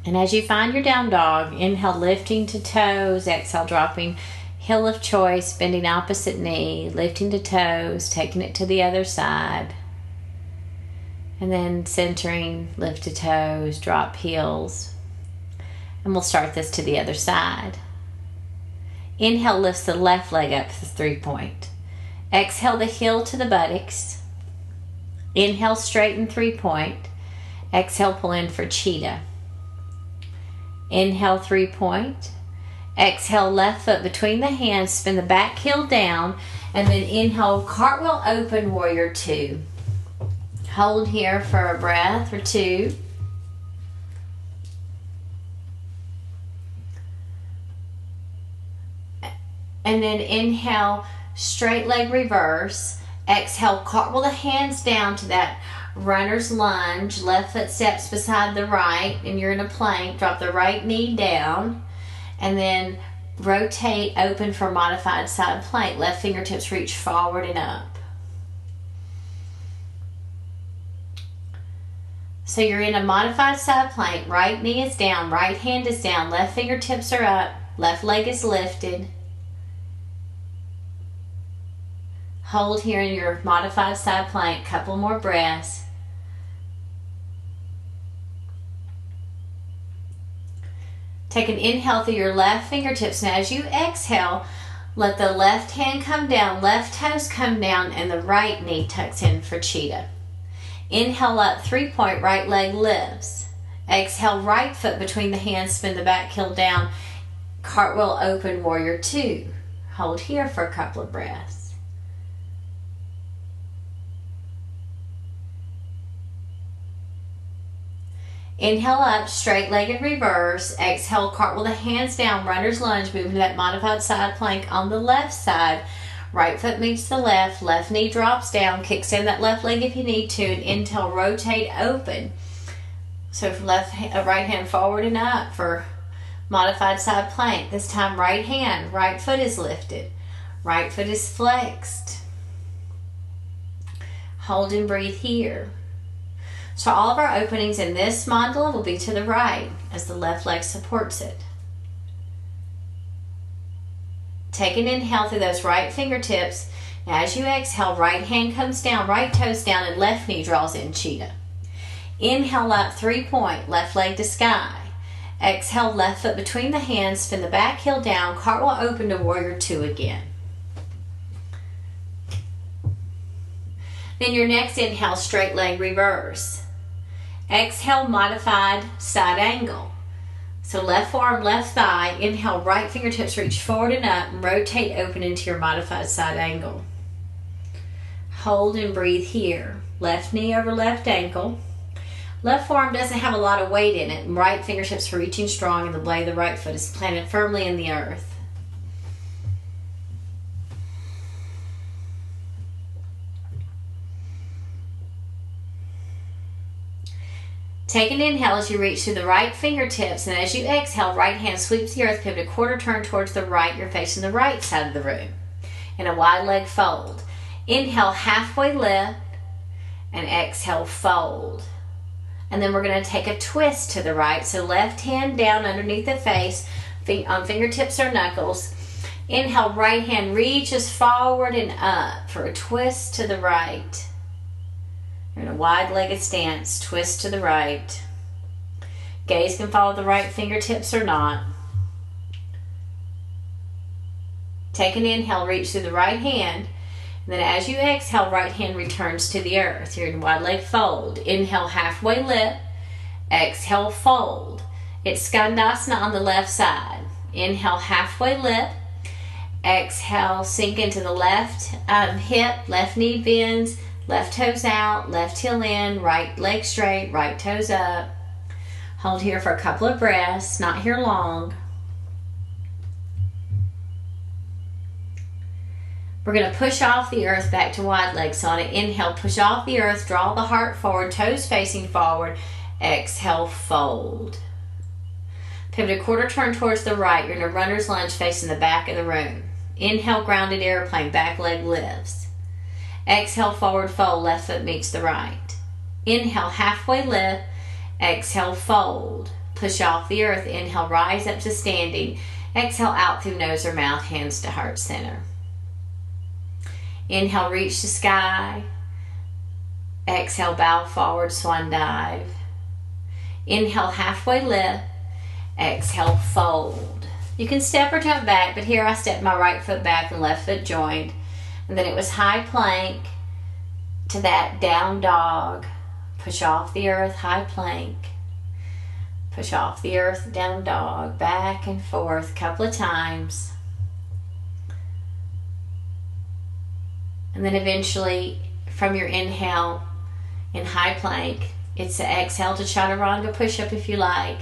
S1: And as you find your down dog, inhale lifting to toes, exhale dropping heel of choice, bending opposite knee, lifting to toes, taking it to the other side. And then centering, lift to toes, drop heels. And we'll start this to the other side. Inhale lifts the left leg up to 3-point. Exhale the heel to the buttocks. Inhale straighten 3-point. Exhale pull in for cheetah. Inhale 3-point. Exhale, left foot between the hands, spin the back heel down, and then inhale, cartwheel open, warrior two. Hold here for a breath or two. And then inhale, straight leg reverse. Exhale, cartwheel the hands down to that runner's lunge. Left foot steps beside the right, and you're in a plank. Drop the right knee down, and then rotate open for modified side plank. Left fingertips reach forward and up. So you're in a modified side plank. Right knee is down, right hand is down, left fingertips are up, left leg is lifted. Hold here in your modified side plank, couple more breaths. Take an inhale through your left fingertips. Now as you exhale, let the left hand come down, left toes come down, and the right knee tucks in for cheetah. Inhale up, 3-point, right leg lifts. Exhale, right foot between the hands, spin the back heel down, cartwheel open, warrior two. Hold here for a couple of breaths. Inhale up, straight legged reverse. Exhale, cartwheel the hands down, runner's lunge, moving to that modified side plank on the left side. Right foot meets the left, left knee drops down, kickstand that left leg if you need to, and inhale, rotate open. So from right hand forward and up for modified side plank. This time right hand, right foot is lifted, right foot is flexed. Hold and breathe here. So all of our openings in this mandala will be to the right as the left leg supports it. Take an inhale through those right fingertips. Now as you exhale, right hand comes down, right toes down, and left knee draws in cheetah. Inhale up, 3-point, left leg to sky. Exhale, left foot between the hands, spin the back heel down, cartwheel open to warrior two again. Then your next inhale, straight leg reverse. Exhale, modified side angle. So left forearm, left thigh. Inhale, right fingertips reach forward and up, and rotate open into your modified side angle. Hold and breathe here. Left knee over left ankle. Left forearm doesn't have a lot of weight in it. Right fingertips are reaching strong, and the blade of the right foot is planted firmly in the earth. Take an inhale as you reach through the right fingertips, and as you exhale, right hand sweeps the earth, pivot a quarter turn towards the right. You're facing the right side of the room in a wide leg fold. Inhale, halfway lift, and exhale, fold. And then we're going to take a twist to the right. So left hand down underneath the face, on fingertips or knuckles. Inhale, right hand reaches forward and up for a twist to the right. You're in a wide-legged stance, twist to the right. Gaze can follow the right fingertips or not. Take an inhale, reach through the right hand. And then as you exhale, right hand returns to the earth. You're in wide leg fold. Inhale, halfway lift. Exhale, fold. It's Skandasana on the left side. Inhale, halfway lift. Exhale, sink into the left hip, left knee bends. Left toes out, left heel in, right leg straight, right toes up. Hold here for a couple of breaths, not here long. We're going to push off the earth back to wide legs. So on an inhale, push off the earth, draw the heart forward, toes facing forward. Exhale, fold. Pivot a quarter turn towards the right. You're in a runner's lunge facing the back of the room. Inhale, grounded airplane, back leg lifts. Exhale, forward fold, left foot meets the right. Inhale, halfway lift. Exhale, fold. Push off the earth. Inhale, rise up to standing. Exhale, out through nose or mouth, hands to heart center. Inhale, reach to sky. Exhale, bow forward, swan dive. Inhale, halfway lift. Exhale, fold. You can step or jump back, but here I stepped my right foot back and left foot joined. And then it was high plank to that down dog. Push off the earth, high plank. Push off the earth, down dog, back and forth a couple of times. And then eventually, from your inhale in high plank, it's an exhale to chaturanga push-up if you like.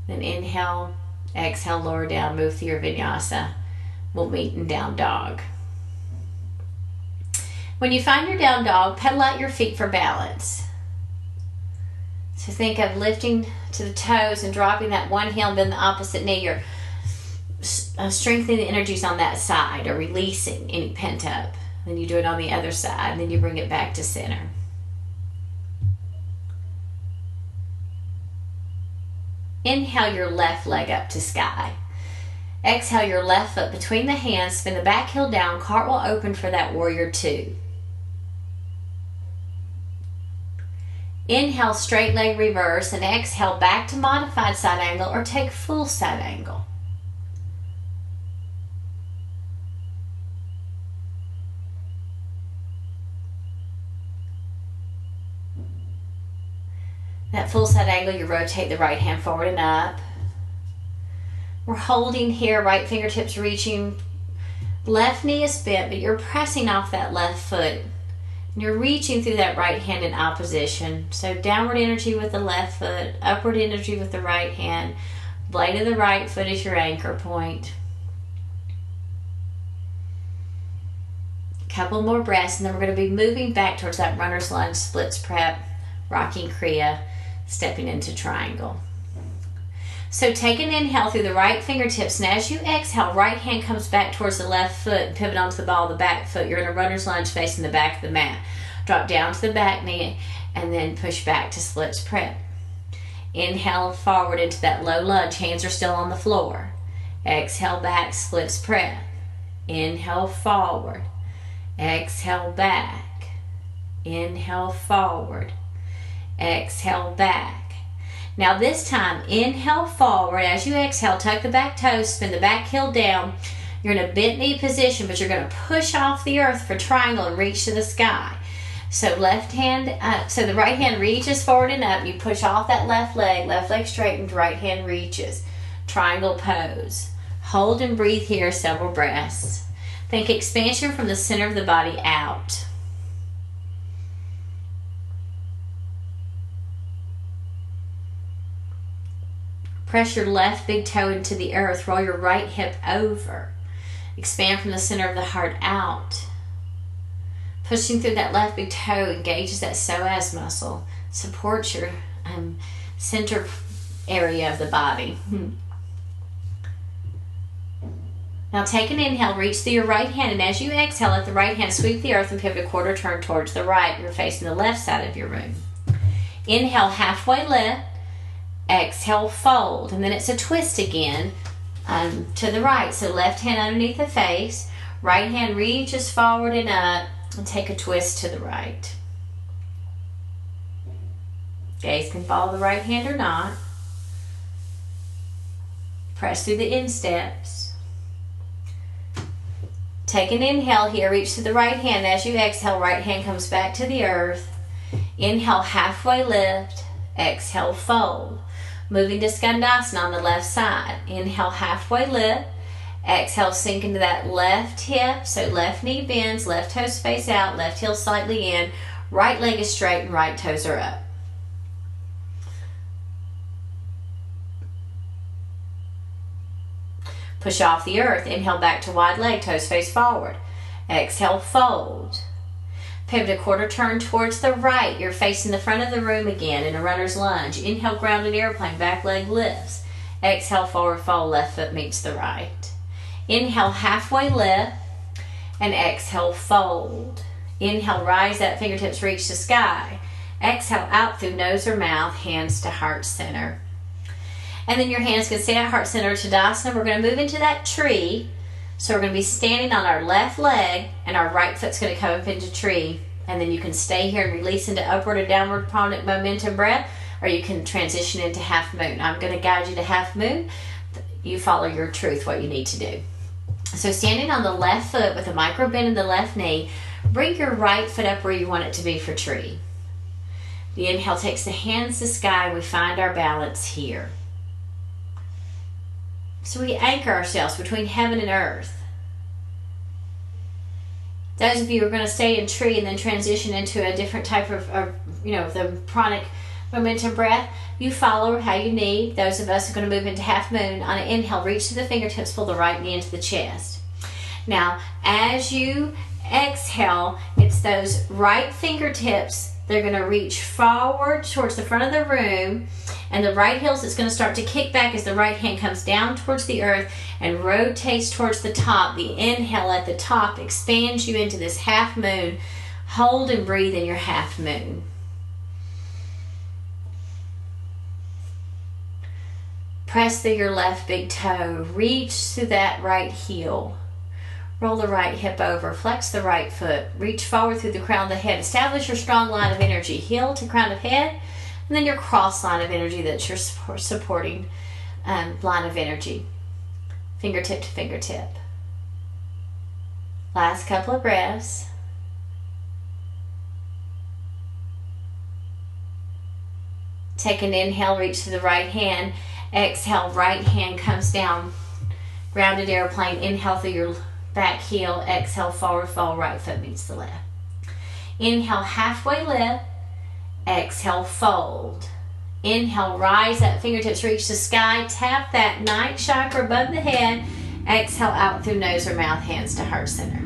S1: Then inhale, exhale, lower down, move through your vinyasa. We'll meet in down dog. When you find your down dog, pedal out your feet for balance. So think of lifting to the toes and dropping that one heel and then the opposite knee. You're strengthening the energies on that side or releasing any pent up. Then you do it on the other side and then you bring it back to center. Inhale your left leg up to sky. Exhale your left foot between the hands, spin the back heel down, cartwheel open for that warrior two. Inhale, straight leg reverse, and exhale back to modified side angle or take full side angle. That full side angle, you rotate the right hand forward and up. We're holding here, right fingertips reaching. Left knee is bent, but you're pressing off that left foot. And you're reaching through that right hand in opposition. So downward energy with the left foot, upward energy with the right hand. Blade of the right foot is your anchor point. Couple more breaths, and then we're going to be moving back towards that runner's lunge, splits prep, rocking kriya, stepping into triangle. So take an inhale through the right fingertips, and as you exhale, right hand comes back towards the left foot and pivot onto the ball of the back foot. You're in a runner's lunge facing the back of the mat. Drop down to the back knee and then push back to splits prep. Inhale forward into that low lunge. Hands are still on the floor. Exhale back, splits prep. Inhale forward. Exhale back. Inhale forward. Exhale back. Now this time, inhale forward. As you exhale, tuck the back toes, spin the back heel down. You're in a bent knee position, but you're going to push off the earth for triangle and reach to the sky. So left hand, so the right hand reaches forward and up. You push off that left leg straightened, right hand reaches. Triangle pose. Hold and breathe here several breaths. Think expansion from the center of the body out. Press your left big toe into the earth. Roll your right hip over. Expand from the center of the heart out. Pushing through that left big toe engages that psoas muscle. Supports your center area of the body. Now take an inhale, reach through your right hand, and as you exhale, let the right hand sweep the earth and pivot a quarter turn towards the right. You're facing the left side of your room. Inhale, halfway lift. Exhale, fold, and then it's a twist again to the right. So left hand underneath the face, right hand reaches forward and up, and take a twist to the right. Gaze can follow the right hand or not. Press through the insteps. Take an inhale here, reach to the right hand. As you exhale, right hand comes back to the earth. Inhale, halfway lift. Exhale, fold. Moving to Skandasana on the left side. Inhale, halfway lift. Exhale, sink into that left hip. So left knee bends, left toes face out, left heel slightly in. Right leg is straight and right toes are up. Push off the earth. Inhale back to wide leg, toes face forward. Exhale, fold. Pivot a quarter turn towards the right. You're facing the front of the room again in a runner's lunge. Inhale, grounded airplane, back leg lifts. Exhale, forward fold, left foot meets the right. Inhale, halfway lift, and exhale, fold. Inhale, rise up, fingertips reach the sky. Exhale, out through nose or mouth, hands to heart center. And then your hands can stay at heart center, Tadasana. We're going to move into that tree. So we're going to be standing on our left leg, and our right foot's going to come up into tree. And then you can stay here and release into upward or downward momentum breath, or you can transition into half moon. I'm going to guide you to half moon. You follow your truth, what you need to do. So standing on the left foot with a micro bend in the left knee, bring your right foot up where you want it to be for tree. The inhale takes the hands to the sky. We find our balance here. So we anchor ourselves between heaven and earth. Those of you who are going to stay in tree and then transition into a different type of the pranic momentum breath, you follow how you need. Those of us who are going to move into half moon, on an inhale, reach to the fingertips, pull the right knee into the chest. Now, as you exhale, it's those right fingertips, they're going to reach forward towards the front of the room, and the right heels is going to start to kick back as the right hand comes down towards the earth and rotates towards the top. The inhale at the top expands you into this half moon. Hold and breathe in your half moon. Press through your left big toe. Reach through that right heel. Roll the right hip over, flex the right foot, reach forward through the crown of the head. Establish your strong line of energy, heel to crown of head, and then your cross line of energy, that's your supporting line of energy. Fingertip to fingertip. Last couple of breaths. Take an inhale, reach to the right hand. Exhale, right hand comes down. Grounded airplane, inhale through your back heel, exhale, forward fold, right foot meets the left. Inhale, halfway lift, exhale, fold. Inhale, rise up, fingertips reach the sky, tap that ninth chakra above the head, exhale out through nose or mouth, hands to heart center.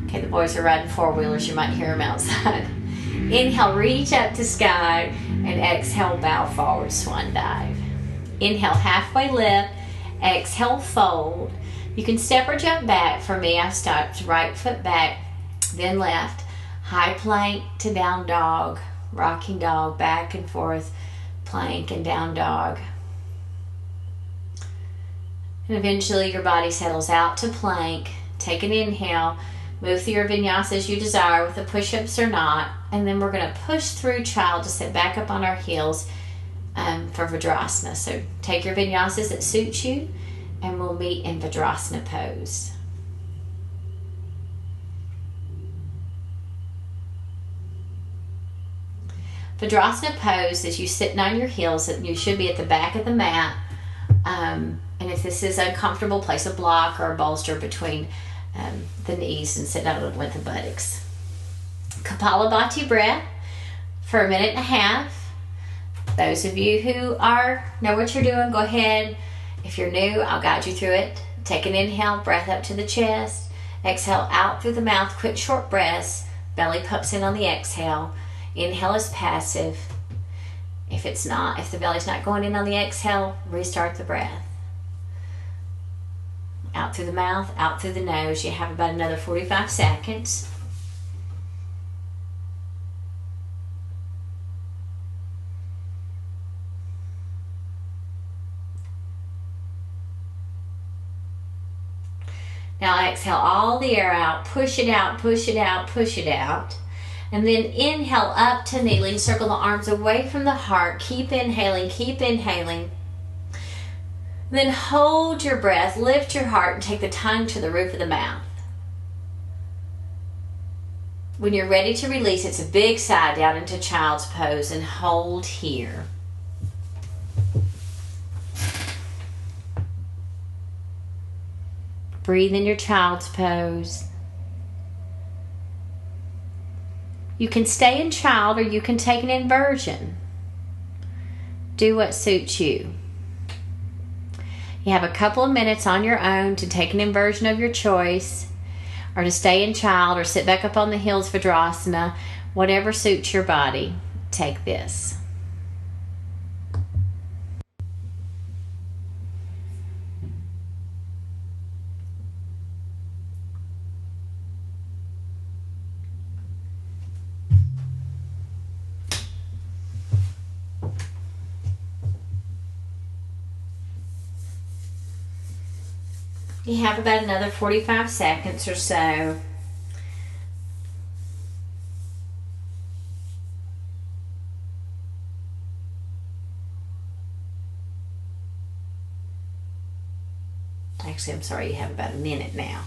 S1: Okay, the boys are riding four-wheelers, you might hear them outside. Inhale, reach up to sky, and exhale, bow forward, swan dive. Inhale, halfway lift, exhale, fold. You can step or jump back. For me, I stopped right foot back, then left. High plank to down dog, rocking dog, back and forth, plank and down dog. And eventually your body settles out to plank. Take an inhale, move through your vinyasa as you desire with the push-ups or not. And then we're going to push through child to sit back up on our heels for Vajrasana. So take your vinyasas that suit you, and we'll meet in Vajrasana pose. Vajrasana pose is you sitting on your heels, and you should be at the back of the mat. And if this is a comfortable, place a block or a bolster between the knees and sit out with the buttocks. Kapalabhati breath for 1.5 minutes. Those of you who know what you're doing, go ahead. If you're new, I'll guide you through it. Take an inhale, breath up to the chest. Exhale out through the mouth, quick short breaths. Belly pumps in on the exhale. Inhale is passive. If the belly's not going in on the exhale, restart the breath. Out through the mouth, out through the nose. You have about another 45 seconds. Now exhale all the air out, push it out, push it out, push it out. And then inhale up to kneeling, circle the arms away from the heart. Keep inhaling, keep inhaling. Then hold your breath, lift your heart, and take the tongue to the roof of the mouth. When you're ready to release, it's a big sigh down into child's pose, and hold here. Breathe in your child's pose. You can stay in child or you can take an inversion. Do what suits you. You have a couple of minutes on your own to take an inversion of your choice, or to stay in child or sit back up on the heels for Vajrasana. Whatever suits your body, take this. You have about another 45 seconds or so. Actually, I'm sorry, you have about a minute now.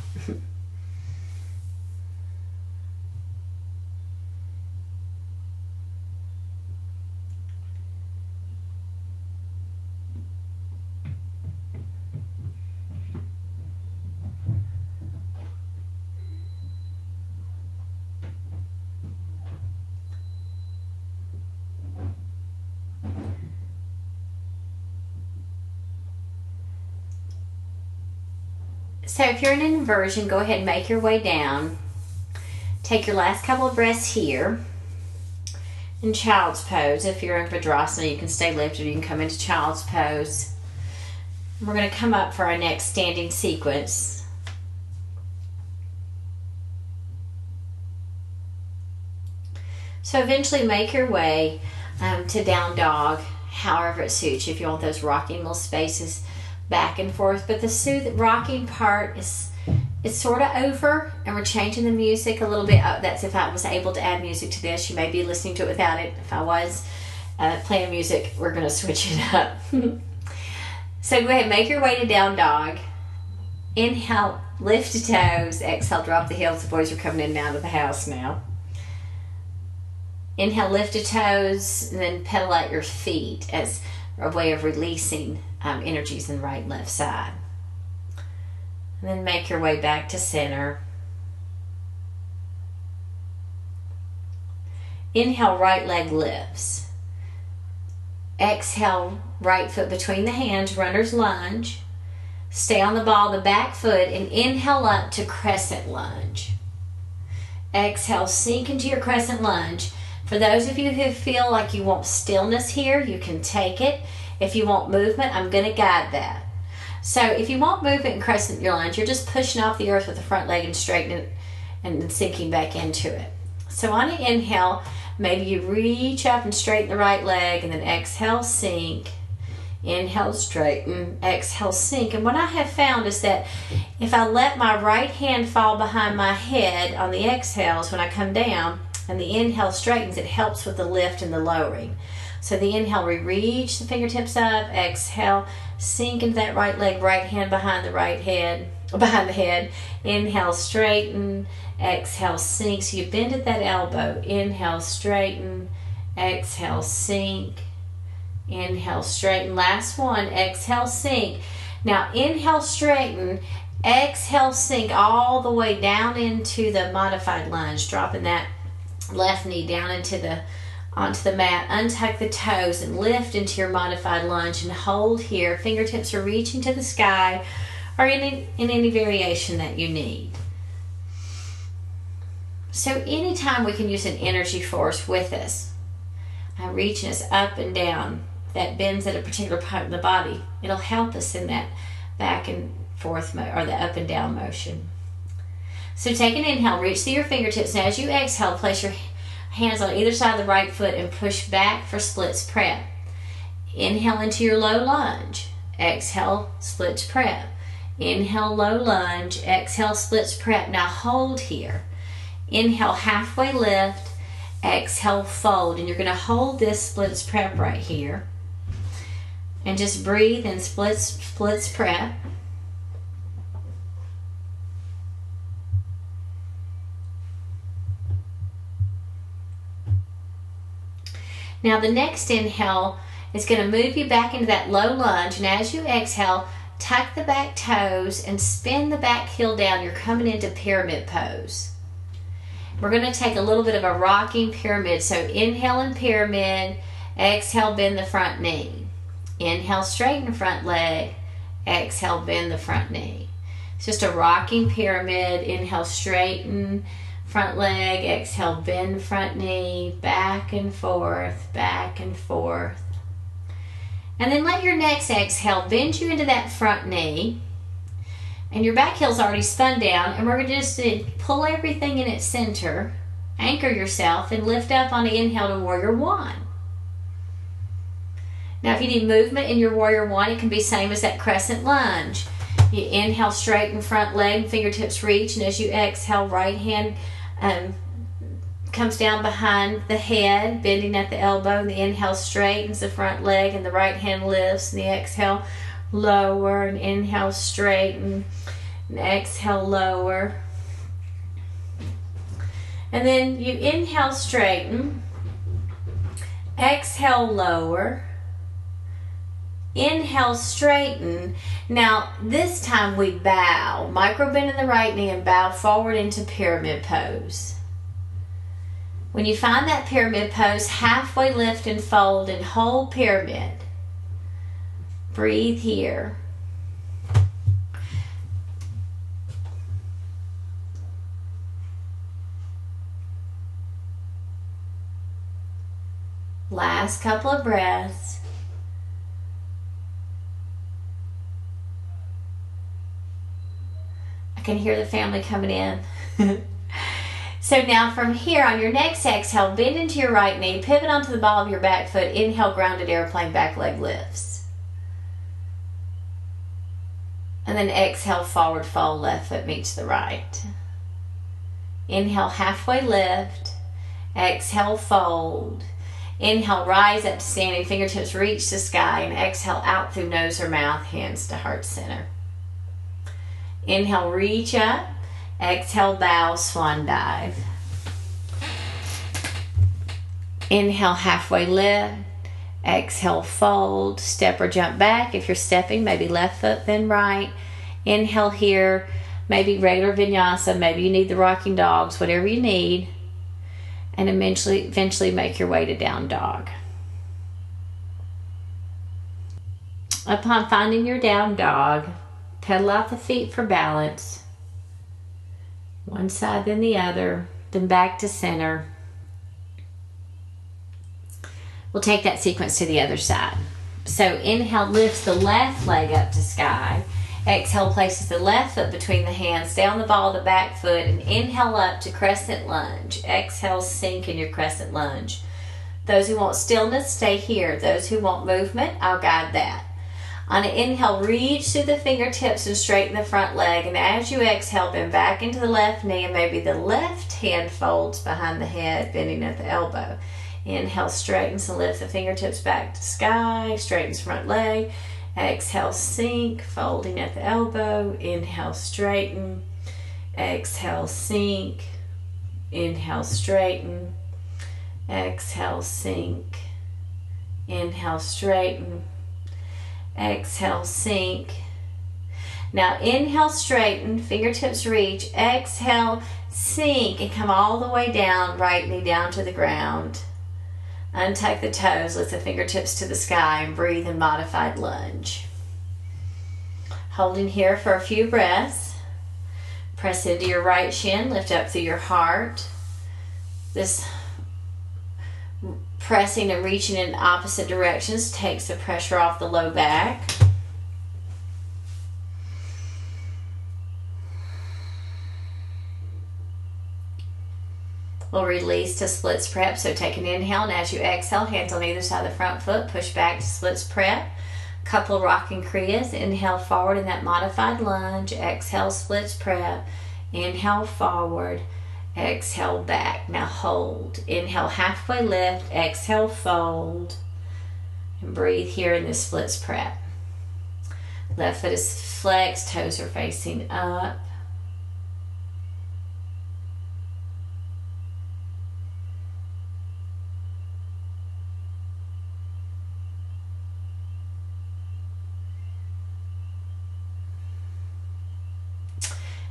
S1: So if you're in an inversion, go ahead and make your way down. Take your last couple of breaths here. In child's pose, if you're in Vajrasana, you can stay lifted. You can come into child's pose. We're going to come up for our next standing sequence. So eventually make your way to down dog, however it suits you. If you want those rocking little spaces back and forth. But the rocking part it's sort of over, and we're changing the music a little bit. That's if I was able to add music to this. You may be listening to it without it. If I was playing music, we're going to switch it up. So go ahead, make your way to down dog. Inhale, lift the toes. Exhale, drop the heels. The boys are coming in and out of the house now. Inhale, lift the toes, and then pedal out your feet as a way of releasing energies in the right and left side. And then make your way back to center. Inhale, right leg lifts. Exhale, right foot between the hands, runner's lunge. Stay on the ball, the back foot, and inhale up to crescent lunge. Exhale, sink into your crescent lunge. For those of you who feel like you want stillness here, you can take it. If you want movement, I'm going to guide that. So if you want movement in crescent lunge, you're just pushing off the earth with the front leg and straightening it and then sinking back into it. So on an inhale, maybe you reach up and straighten the right leg, and then exhale, sink. Inhale, straighten. Exhale, sink. And what I have found is that if I let my right hand fall behind my head on the exhales when I come down, and the inhale straightens, it helps with the lift and the lowering. So the inhale, we reach the fingertips up. Exhale, sink into that right leg, right hand behind the head. Inhale, straighten. Exhale, sink. So you bend at that elbow. Inhale, straighten. Exhale, sink. Inhale, straighten. Last one. Exhale, sink. Now inhale, straighten. Exhale, sink all the way down into the modified lunge, dropping that left knee down onto the mat. Untuck the toes and lift into your modified lunge and hold here. Fingertips are reaching to the sky, or in any variation that you need. So anytime we can use an energy force with us, reaching us up and down, that bends at a particular part of the body, it'll help us in that back and forth or the up and down motion. So take an inhale, reach through your fingertips, and as you exhale, place your hands on either side of the right foot and push back for splits prep. Inhale into your low lunge. Exhale, splits prep. Inhale, low lunge. Exhale, splits prep. Now hold here. Inhale, halfway lift. Exhale, fold. And you're going to hold this splits prep right here. And just breathe and splits prep. Now the next inhale is going to move you back into that low lunge, and as you exhale, tuck the back toes and spin the back heel down. You're coming into pyramid pose. We're going to take a little bit of a rocking pyramid. So inhale in pyramid, exhale, bend the front knee. Inhale, straighten front leg, exhale, bend the front knee. It's just a rocking pyramid. Inhale, straighten front leg, exhale, bend front knee, back and forth, back and forth. And then let your next exhale bend you into that front knee. And your back heel's already spun down, and we're going to just pull everything in its center, anchor yourself, and lift up on the inhale to Warrior One. Now if you need movement in your Warrior One, it can be same as that crescent lunge. You inhale, straighten front leg, fingertips reach, and as you exhale, right hand comes down behind the head, bending at the elbow, and the inhale straightens the front leg, and the right hand lifts, and the exhale, lower, and inhale, straighten, and exhale, lower. And then you inhale, straighten, exhale, lower, inhale, straighten. Now this time we bow, micro bend in the right knee and bow forward into pyramid pose. When you find that pyramid pose, halfway lift and fold and hold pyramid. Breathe here. Last couple of breaths. I can hear the family coming in. So now from here, on your next exhale, bend into your right knee, pivot onto the ball of your back foot, inhale, grounded airplane, back leg lifts. And then exhale, forward fold, left foot meets the right. Inhale, halfway lift. Exhale, fold. Inhale, rise up to standing, fingertips reach to sky, and exhale out through nose or mouth, hands to heart center. Inhale, reach up. Exhale, bow, swan dive. Inhale, halfway lift. Exhale, fold, step or jump back. If you're stepping, maybe left foot, then right. Inhale here, maybe regular vinyasa, maybe you need the rocking dogs, whatever you need. And eventually make your way to down dog. Upon finding your down dog, pedal out the feet for balance. One side, then the other, then back to center. We'll take that sequence to the other side. So inhale, lifts the left leg up to sky. Exhale, places the left foot between the hands, down the ball of the back foot, and inhale up to crescent lunge. Exhale, sink in your crescent lunge. Those who want stillness, stay here. Those who want movement, I'll guide that. On an inhale, reach through the fingertips and straighten the front leg. And as you exhale, bend back into the left knee, and maybe the left hand folds behind the head, bending at the elbow. Inhale, straightens and lift the fingertips back to sky, straightens front leg. Exhale, sink, folding at the elbow. Inhale, straighten. Exhale, sink. Inhale, straighten. Exhale, sink. Inhale, straighten. Exhale, sink. Now inhale, straighten, fingertips reach. Exhale, sink, and come all the way down, right knee down to the ground. Untuck the toes, lift the fingertips to the sky, and breathe in modified lunge. Holding here for a few breaths. Press into your right shin, lift up through your heart. This pressing and reaching in opposite directions takes the pressure off the low back. We'll release to splits prep. So take an inhale, and as you exhale, hands on either side of the front foot, push back to splits prep. Couple rocking kriyas. Inhale forward in that modified lunge. Exhale, splits prep. Inhale forward. Exhale back. Now hold. Inhale, halfway lift. Exhale, fold. And breathe here in the splits prep. Left foot is flexed, toes are facing up.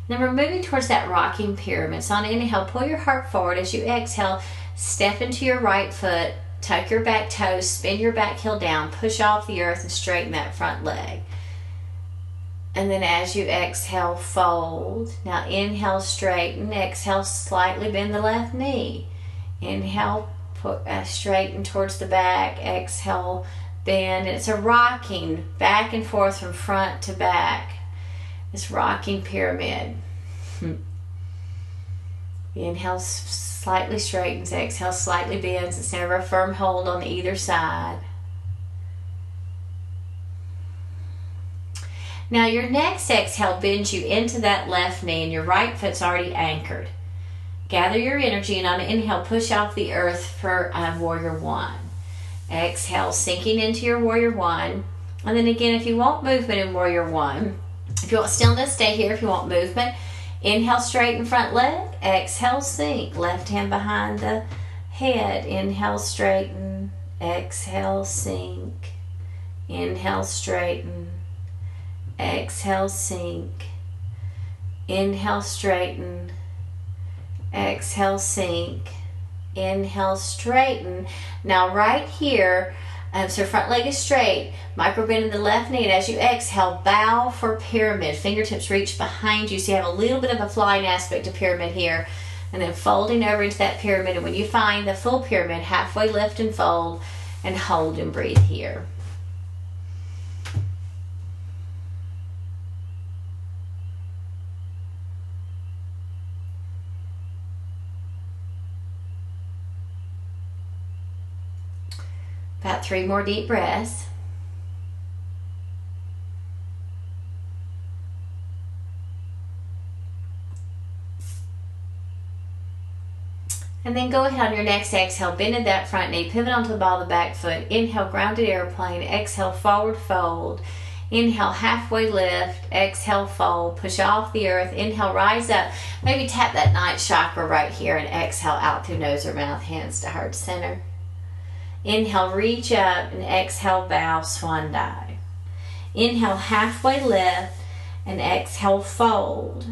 S1: Then we're moving towards that rocking pyramid. So on inhale, pull your heart forward. As you exhale, step into your right foot, tuck your back toes, spin your back heel down, push off the earth, and straighten that front leg. And then as you exhale, fold. Now inhale, straighten. Exhale, slightly bend the left knee. Inhale, straighten towards the back. Exhale, bend. And it's a rocking back and forth from front to back. This rocking pyramid. Inhale, slightly straightens. Exhale, slightly bends. It's never a firm hold on either side. Now your next exhale bends you into that left knee, and your right foot's already anchored. Gather your energy, and on an inhale, push off the earth for warrior one. Exhale, sinking into your warrior one. And then again, if you want movement in warrior one, if you want stillness, stay here. If you want movement, inhale, straighten front leg. Exhale, sink. Left hand behind the head. Inhale, straighten. Exhale, sink. Inhale, straighten. Exhale, sink. Inhale, straighten. Exhale, sink. Inhale, straighten. Now right here, so front leg is straight, micro bend in the left knee, and as you exhale, bow for pyramid. Fingertips reach behind you, so you have a little bit of a flying aspect to pyramid here, and then folding over into that pyramid. And when you find the full pyramid, halfway lift and fold, and hold and breathe here. About 3 more deep breaths. And then go ahead on your next exhale, bend at that front knee, pivot onto the ball of the back foot. Inhale, grounded airplane. Exhale, forward fold. Inhale, halfway lift. Exhale, fold. Push off the earth. Inhale, rise up. Maybe tap that ninth chakra right here and exhale out through nose or mouth, hands to heart center. Inhale, reach up, and exhale, bow, swan dive. Inhale, halfway lift, and exhale, fold.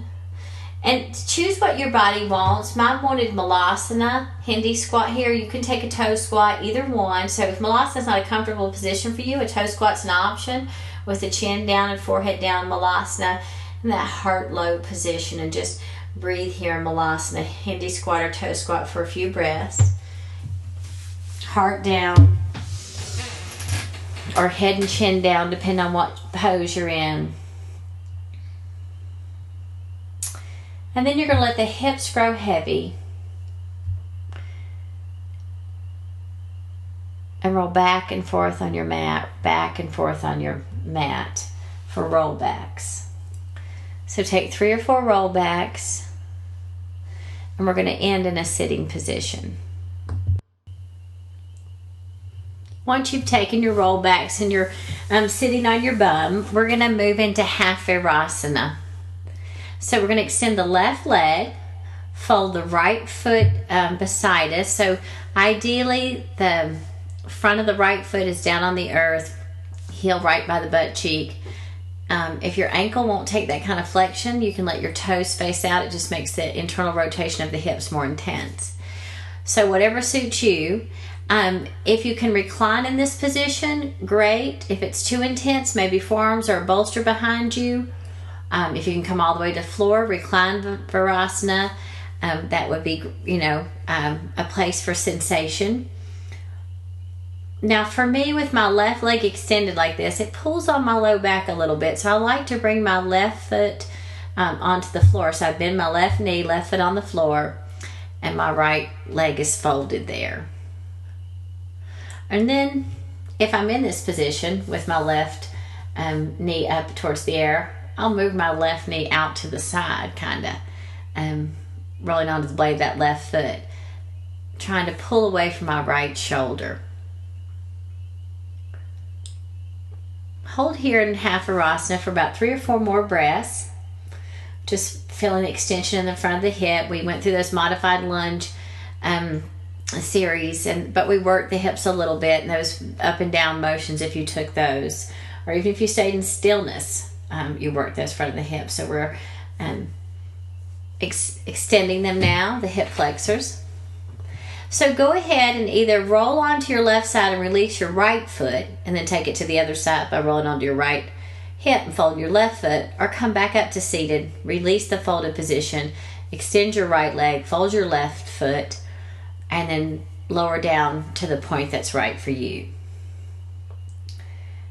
S1: And choose what your body wants. Mine wanted Malasana, Hindi squat here. You can take a toe squat, either one. So if Malasana is not a comfortable position for you, a toe squat's an option with the chin down and forehead down, Malasana, in that heart low position. And just breathe here in Malasana, Hindi squat or toe squat for a few breaths. Heart down or head and chin down, depending on what pose you're in. And then you're going to let the hips grow heavy and roll back and forth on your mat, back and forth on your mat for rollbacks. So take 3 or 4 rollbacks, and we're going to end in a sitting position. Once you've taken your rollbacks and you're sitting on your bum, we're going to move into half virasana. So we're going to extend the left leg, fold the right foot beside us. So ideally the front of the right foot is down on the earth, heel right by the butt cheek. If your ankle won't take that kind of flexion, you can let your toes face out. It just makes the internal rotation of the hips more intense. So whatever suits you. If you can recline in this position, great. If it's too intense, maybe forearms or a bolster behind you. If you can come all the way to the floor, recline virasana. That would be, a place for sensation. Now for me, with my left leg extended like this, it pulls on my low back a little bit. So I like to bring my left foot onto the floor. So I bend my left knee, left foot on the floor, and my right leg is folded there. And then if I'm in this position with my left knee up towards the air, I'll move my left knee out to the side, kind of rolling onto the blade of that left foot, trying to pull away from my right shoulder. Hold here in half virasana for about 3 or 4 more breaths. Just feeling the extension in the front of the hip. We went through those modified lunge series, but we worked the hips a little bit, and those up and down motions, if you took those, or even if you stayed in stillness, you work those front of the hips. So we're extending them now, the hip flexors. So go ahead and either roll onto your left side and release your right foot, and then take it to the other side by rolling onto your right hip and fold your left foot, or come back up to seated, release the folded position, extend your right leg, fold your left foot, and then lower down to the point that's right for you.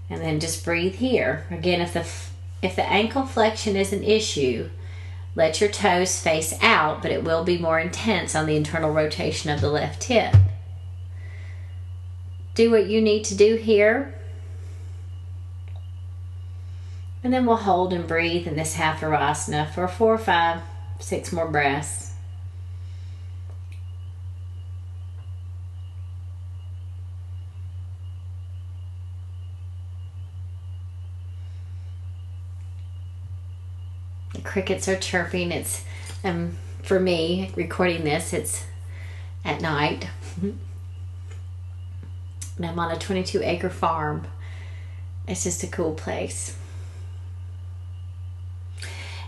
S1: And then just breathe here. Again, if the ankle flexion is an issue, let your toes face out, but it will be more intense on the internal rotation of the left hip. Do what you need to do here. And then we'll hold and breathe in this half virasana for 4, 5, 6 more breaths. The crickets are chirping. It's for me recording this, it's at night, and I'm on a 22-acre farm. It's just a cool place.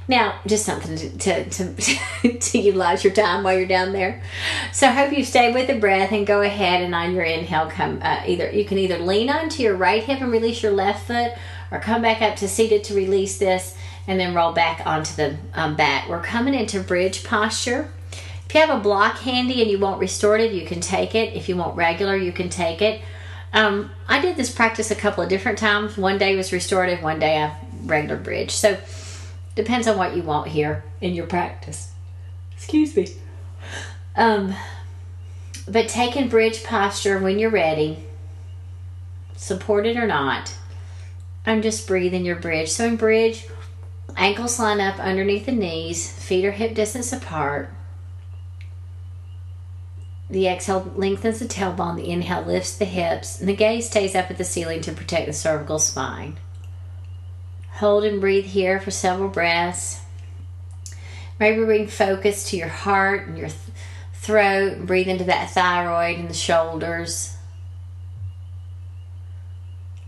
S1: Now, just something to utilize your time while you're down there. So I hope you stay with the breath, and go ahead and on your inhale, you can either lean onto your right hip and release your left foot, or come back up to seated to release this, and then roll back onto the back. We're coming into bridge posture. If you have a block handy and you want restorative, you can take it. If you want regular, you can take it. I did this practice a couple of different times. One day was restorative, one day a regular bridge. So depends on what you want here in your practice. Excuse me. But taking bridge posture when you're ready, supported or not, and just breathing your bridge. So in bridge, ankles line up underneath the knees, feet are hip distance apart. The exhale lengthens the tailbone, the inhale lifts the hips, and the gaze stays up at the ceiling to protect the cervical spine. Hold and breathe here for several breaths. Maybe bring focus to your heart and your throat, and breathe into that thyroid and the shoulders.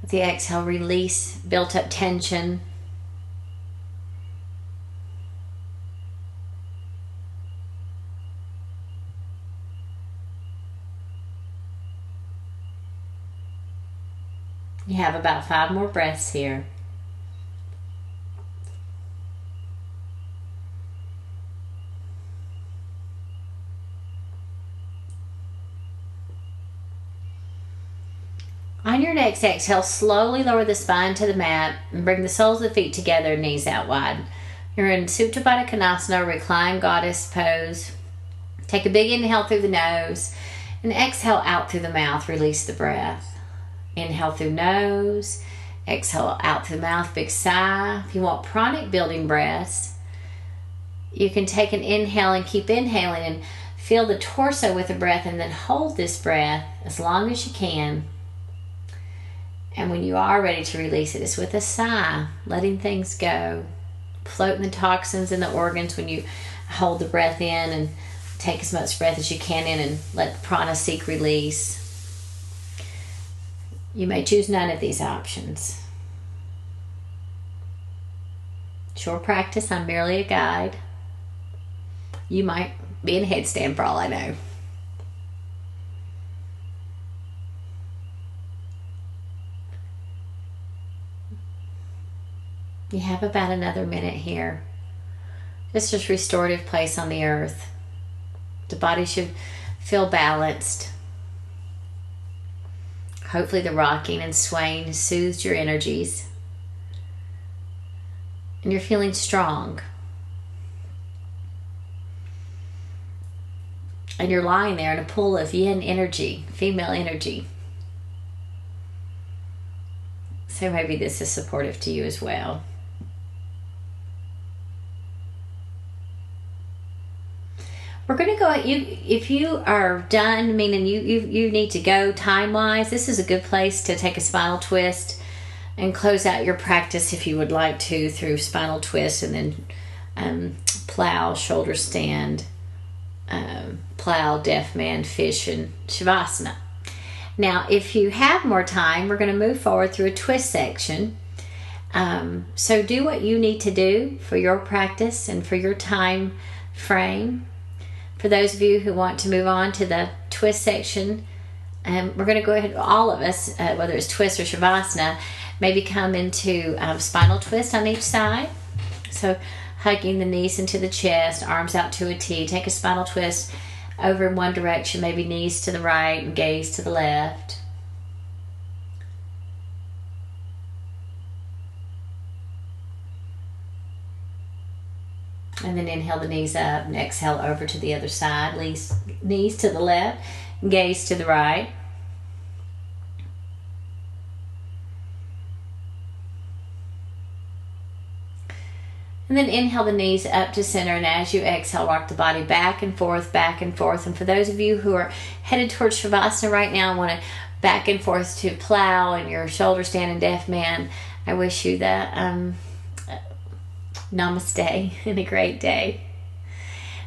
S1: With the exhale, release built up tension. You have about 5 more breaths here. On your next exhale, slowly lower the spine to the mat and bring the soles of the feet together, knees out wide. You're in Supta Baddha Konasana, reclined goddess pose. Take a big inhale through the nose and exhale out through the mouth. Release the breath. Inhale through nose, exhale out through the mouth, big sigh. If you want pranic building breaths, you can take an inhale and keep inhaling and feel the torso with the breath, and then hold this breath as long as you can. And when you are ready to release it, it's with a sigh, letting things go, floating the toxins in the organs when you hold the breath in, and take as much breath as you can in and let prana seek release. You may choose none of these options. It's your practice. I'm merely a guide. You might be in a headstand for all I know. You have about another minute here. This is restorative place on the earth. The body should feel balanced. Hopefully the rocking and swaying has soothed your energies. And you're feeling strong. And you're lying there in a pool of yin energy, female energy. So maybe this is supportive to you as well. We're going to go, if you are done, meaning you need to go time-wise, this is a good place to take a spinal twist and close out your practice if you would like to through spinal twist, and then plow, shoulder stand, plow, deaf man, fish, and shavasana. Now, if you have more time, we're going to move forward through a twist section. So do what you need to do for your practice and for your time frame. For those of you who want to move on to the twist section, we're going to go ahead, all of us, whether it's twist or shavasana, maybe come into spinal twist on each side. So hugging the knees into the chest, arms out to a T. Take a spinal twist over in one direction, maybe knees to the right and gaze to the left. And then inhale the knees up and exhale over to the other side. Knees to the left, gaze to the right. And then inhale the knees up to center, and as you exhale, rock the body back and forth, back and forth. And for those of you who are headed towards shavasana right now, want to back and forth to plow and your shoulder stand and deaf man, I wish you the namaste and a great day.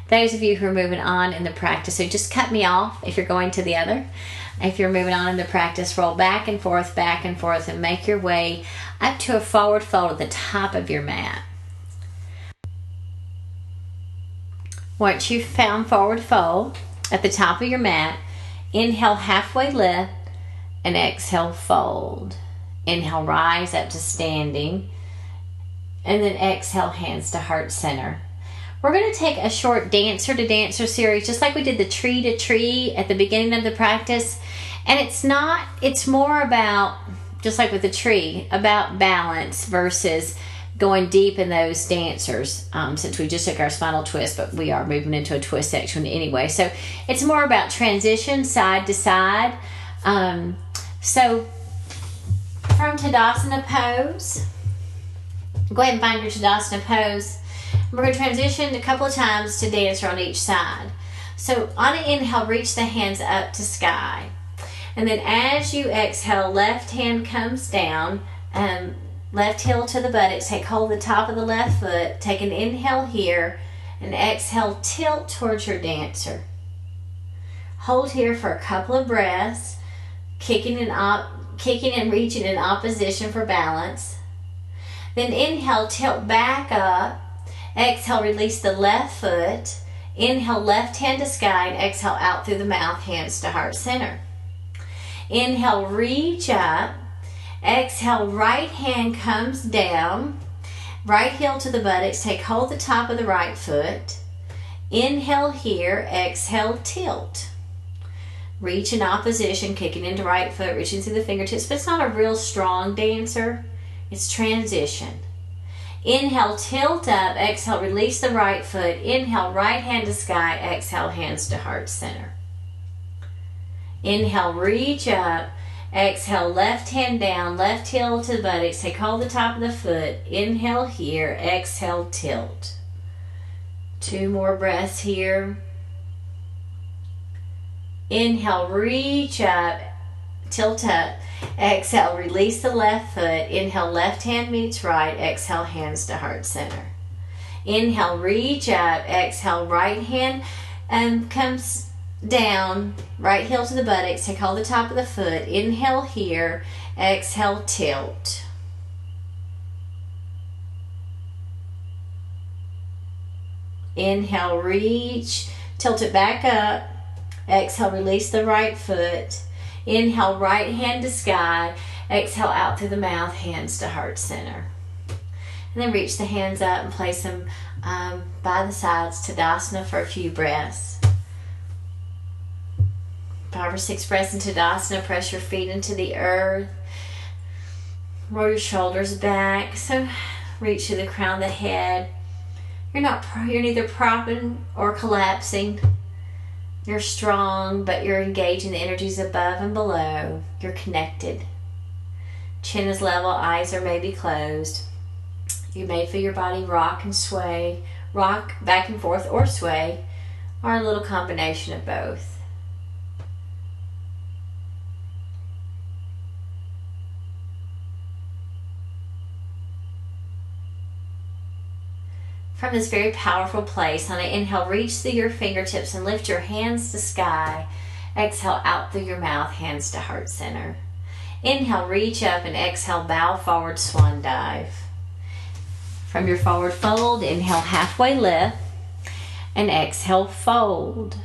S1: Those of you who are moving on in the practice, so just cut me off if you're going to the other. If you're moving on in the practice, roll back and forth, and make your way up to a forward fold at the top of your mat. Once you've found forward fold at the top of your mat, inhale halfway lift and exhale fold. Inhale rise up to standing, and then exhale hands to heart center. We're going to take a short dancer to dancer series, just like we did the tree to tree at the beginning of the practice. And it's more about, just like with the tree, about balance versus going deep in those dancers, since we just took our spinal twist, but we are moving into a twist section anyway. So it's more about transition side to side. So from Tadasana pose, go ahead and find your Tadasana pose. We're going to transition a couple of times to dancer on each side. So on an inhale, reach the hands up to sky. And then as you exhale, left hand comes down, left heel to the buttocks. Take hold of the top of the left foot. Take an inhale here, and exhale, tilt towards your dancer. Hold here for a couple of breaths, kicking and reaching in opposition for balance. Then inhale, tilt back up. Exhale, release the left foot. Inhale, left hand to sky, and exhale out through the mouth, hands to heart center. Inhale, reach up. Exhale, right hand comes down. Right heel to the buttocks. Take hold of the top of the right foot. Inhale here. Exhale, tilt. Reach in opposition, kicking into right foot, reaching through the fingertips. But it's not a real strong dancer. It's transition. Inhale, tilt up. Exhale, release the right foot. Inhale, right hand to sky. Exhale, hands to heart center. Inhale, reach up. Exhale, left hand down, left heel to the buttocks. Take hold of the top of the foot. Inhale here. Exhale, tilt. 2 more breaths here. Inhale, reach up, tilt up. Exhale, release the left foot. Inhale, left hand meets right. Exhale, hands to heart center. Inhale, reach up. Exhale, right hand comes down, right heel to the buttocks. Take hold of the top of the foot. Inhale here. Exhale, tilt. Inhale, reach, tilt it back up. Exhale, release the right foot. Inhale, right hand to sky. Exhale, out through the mouth, hands to heart center. And then reach the hands up and place them by the sides, Tadasana, for a few breaths. 5 or 6 breaths in Tadasana. Press your feet into the earth. Roll your shoulders back. So reach to the crown of the head. You're neither propping or collapsing. You're strong, but you're engaging the energies above and below. You're connected. Chin is level, eyes are maybe closed. You may feel your body rock and sway, rock back and forth or sway, or a little combination of both. From this very powerful place, on an inhale, reach through your fingertips and lift your hands to sky. Exhale out through your mouth, hands to heart center. Inhale, reach up, and exhale, bow forward, swan dive. From your forward fold, inhale, halfway lift, and exhale, fold.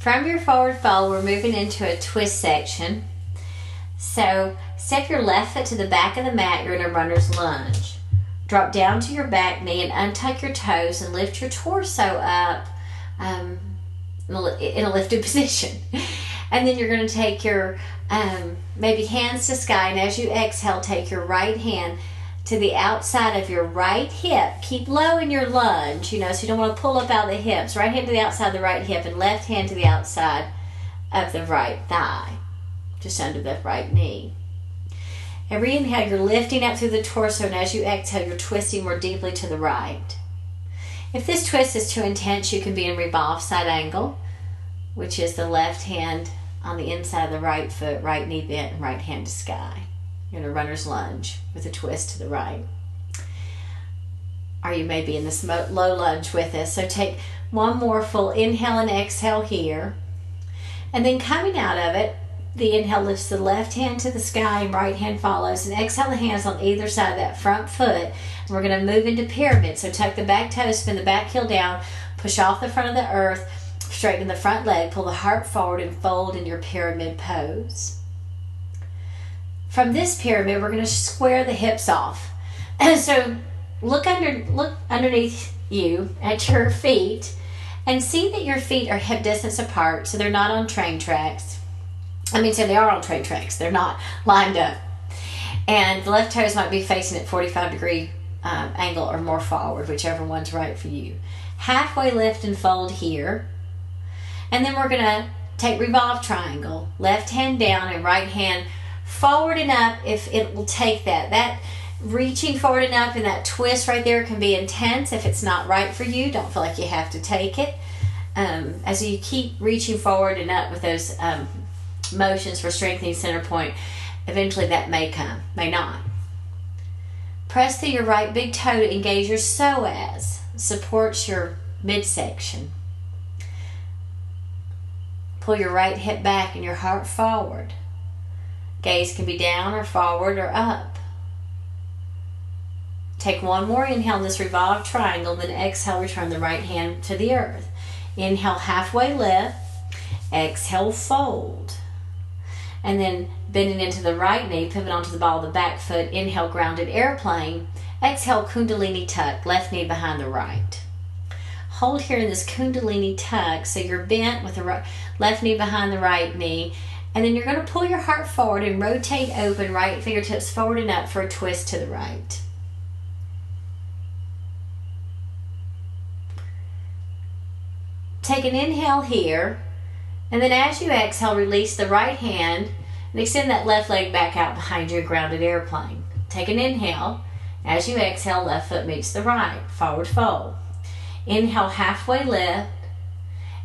S1: From your forward fold, we're moving into a twist section. So step your left foot to the back of the mat. You're in a runner's lunge. Drop down to your back knee and untuck your toes and lift your torso up in a lifted position. And then you're going to take your maybe hands to sky, and as you exhale, take your right hand to the outside of your right hip. Keep low in your lunge, so you don't want to pull up out of the hips. Right hand to the outside of the right hip and left hand to the outside of the right thigh, just under the right knee. Every inhale, you're lifting up through the torso, and as you exhale, you're twisting more deeply to the right. If this twist is too intense, you can be in revolved side angle, which is the left hand on the inside of the right foot, right knee bent, and right hand to sky. You're in a runner's lunge with a twist to the right. Or you may be in this low lunge with us. So take one more full inhale and exhale here. And then coming out of it, the inhale lifts the left hand to the sky and right hand follows. And exhale the hands on either side of that front foot. And we're going to move into pyramid. So tuck the back toes, spin the back heel down, push off the front of the earth, straighten the front leg, pull the heart forward and fold in your pyramid pose. From this pyramid, we're going to square the hips off. And so look underneath you at your feet And see that your feet are hip distance apart, so they're not on train tracks. So they are on train tracks. They're not lined up. And the left toes might be facing at 45-degree angle or more forward, whichever one's right for you. Halfway lift and fold here. And then we're going to take revolved triangle. Left hand down and right hand forward and up if it will take that. That reaching forward and up and that twist right there can be intense if it's not right for you. Don't feel like you have to take it. As you keep reaching forward and up with those motions for strengthening center point, eventually that may come, may not. Press through your right big toe to engage your psoas. Supports your midsection. Pull your right hip back and your heart forward. Gaze can be down or forward or up. Take one more inhale in this revolved triangle, then exhale, return the right hand to the earth. Inhale, halfway lift. Exhale, fold. And then bending into the right knee, pivot onto the ball of the back foot. Inhale, grounded airplane. Exhale, kundalini tuck, left knee behind the right. Hold here in this kundalini tuck, so you're bent with the left knee behind the right knee. And then you're going to pull your heart forward and rotate open, right fingertips forward and up for a twist to the right. Take an inhale here, and then as you exhale, release the right hand and extend that left leg back out behind your grounded airplane. Take an inhale. As you exhale, left foot meets the right, forward fold. Inhale, halfway lift.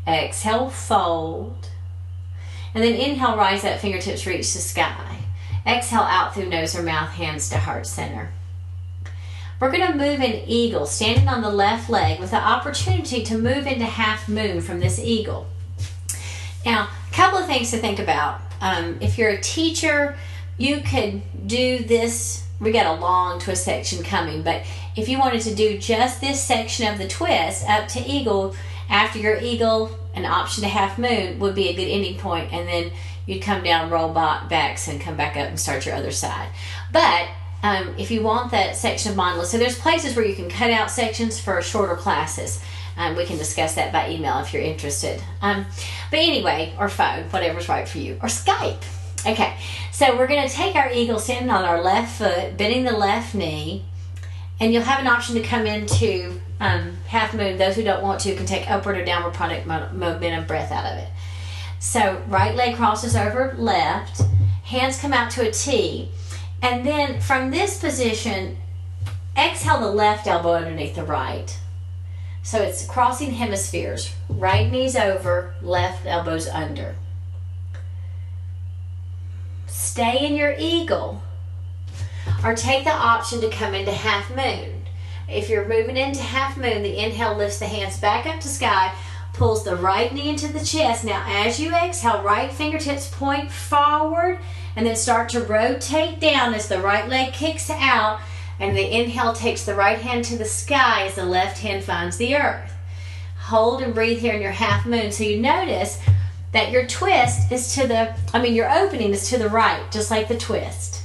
S1: Exhale, fold. And then inhale, rise up, fingertips reach the sky. Exhale out through nose or mouth, hands to heart center. We're going to move in eagle, standing on the left leg with the opportunity to move into half moon from this eagle. Now, a couple of things to think about. If you're a teacher, you could do this. We got a long twist section coming, but if you wanted to do just this section of the twist up to eagle, after your eagle, an option to half moon would be a good ending point, and then you'd come down, roll backs, and come back up and start your other side. But if you want that section of mandala, so there's places where you can cut out sections for shorter classes. We can discuss that by email if you're interested. But anyway, or phone, whatever's right for you, or Skype. Okay, so we're going to take our eagle standing on our left foot, bending the left knee, and you'll have an option to come into half moon. Those who don't want to can take upward or downward pranic momentum breath out of it. So right leg crosses over left, hands come out to a T, and then from this position, exhale the left elbow underneath the right. So it's crossing hemispheres. Right knees over, left elbows under. Stay in your eagle, or take the option to come into half moon. If you're moving into half moon, the inhale lifts the hands back up to sky, pulls the right knee into the chest. Now as you exhale, right fingertips point forward and then start to rotate down as the right leg kicks out, and the inhale takes the right hand to the sky as the left hand finds the earth. Hold and breathe here in your half moon. So you notice that your twist is to the, your opening is to the right, just like the twist.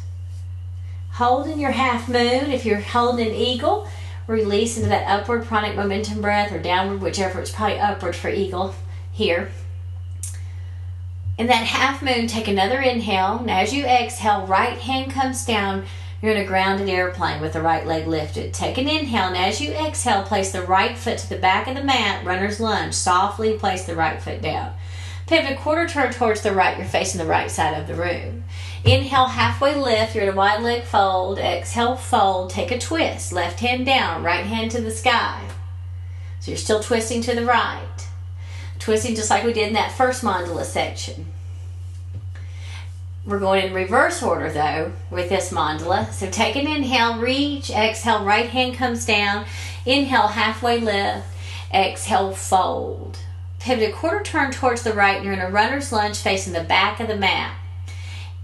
S1: Hold in your half moon. If you're holding an eagle, release into that upward pranic momentum breath, or downward, whichever. It's probably upward for eagle here. In that half moon, take another inhale. And as you exhale, right hand comes down. You're in a grounded airplane with the right leg lifted. Take an inhale, and as you exhale, place the right foot to the back of the mat, runner's lunge. Softly place the right foot down. Pivot a quarter turn towards the right. You're facing the right side of the room. Inhale, halfway lift. You're in a wide leg fold. Exhale, fold. Take a twist. Left hand down, right hand to the sky. So you're still twisting to the right. Twisting just like we did in that first mandala section. We're going in reverse order though with this mandala. So take an inhale, reach, exhale, right hand comes down. Inhale, halfway lift. Exhale, fold. Pivot a quarter turn towards the right, and you're in a runner's lunge facing the back of the mat.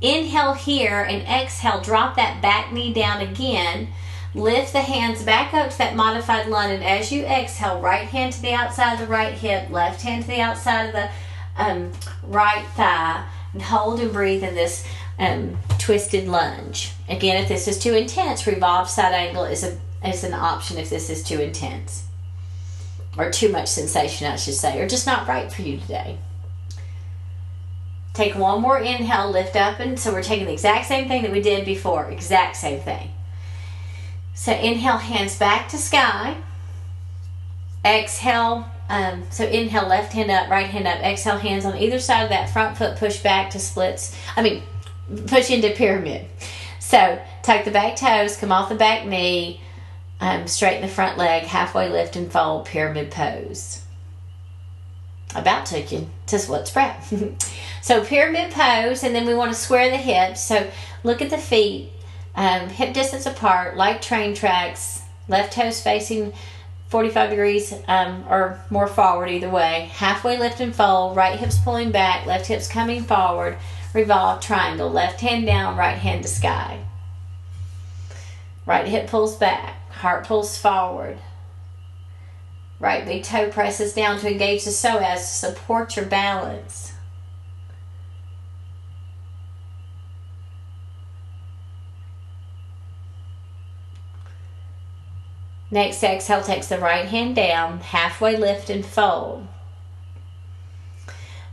S1: Inhale here, and exhale, drop that back knee down again. Lift the hands back up to that modified lunge, and as you exhale, right hand to the outside of the right hip, left hand to the outside of the right thigh, and hold and breathe in this twisted lunge. Again, if this is too intense, revolved side angle is an option if this is too intense. or too much sensation, I should say, or just not right for you today. Take one more inhale, lift up, and so we're taking the exact same thing that we did before, exact same thing. So inhale, hands back to sky. Exhale, so inhale, left hand up, right hand up. Exhale, hands on either side of that front foot, push back to splits. Push into pyramid. So tuck the back toes, come off the back knee, straighten the front leg, halfway lift and fold, pyramid pose. About took you to split spread. So pyramid pose, and then we want to square the hips. So look at the feet, hip distance apart, like train tracks, left toes facing 45 degrees or more forward either way. Halfway lift and fold, right hips pulling back, left hips coming forward, revolve triangle, left hand down, right hand to sky. Right hip pulls back, heart pulls forward. Right big toe presses down to engage the psoas to support your balance. Next exhale takes the right hand down, halfway lift and fold.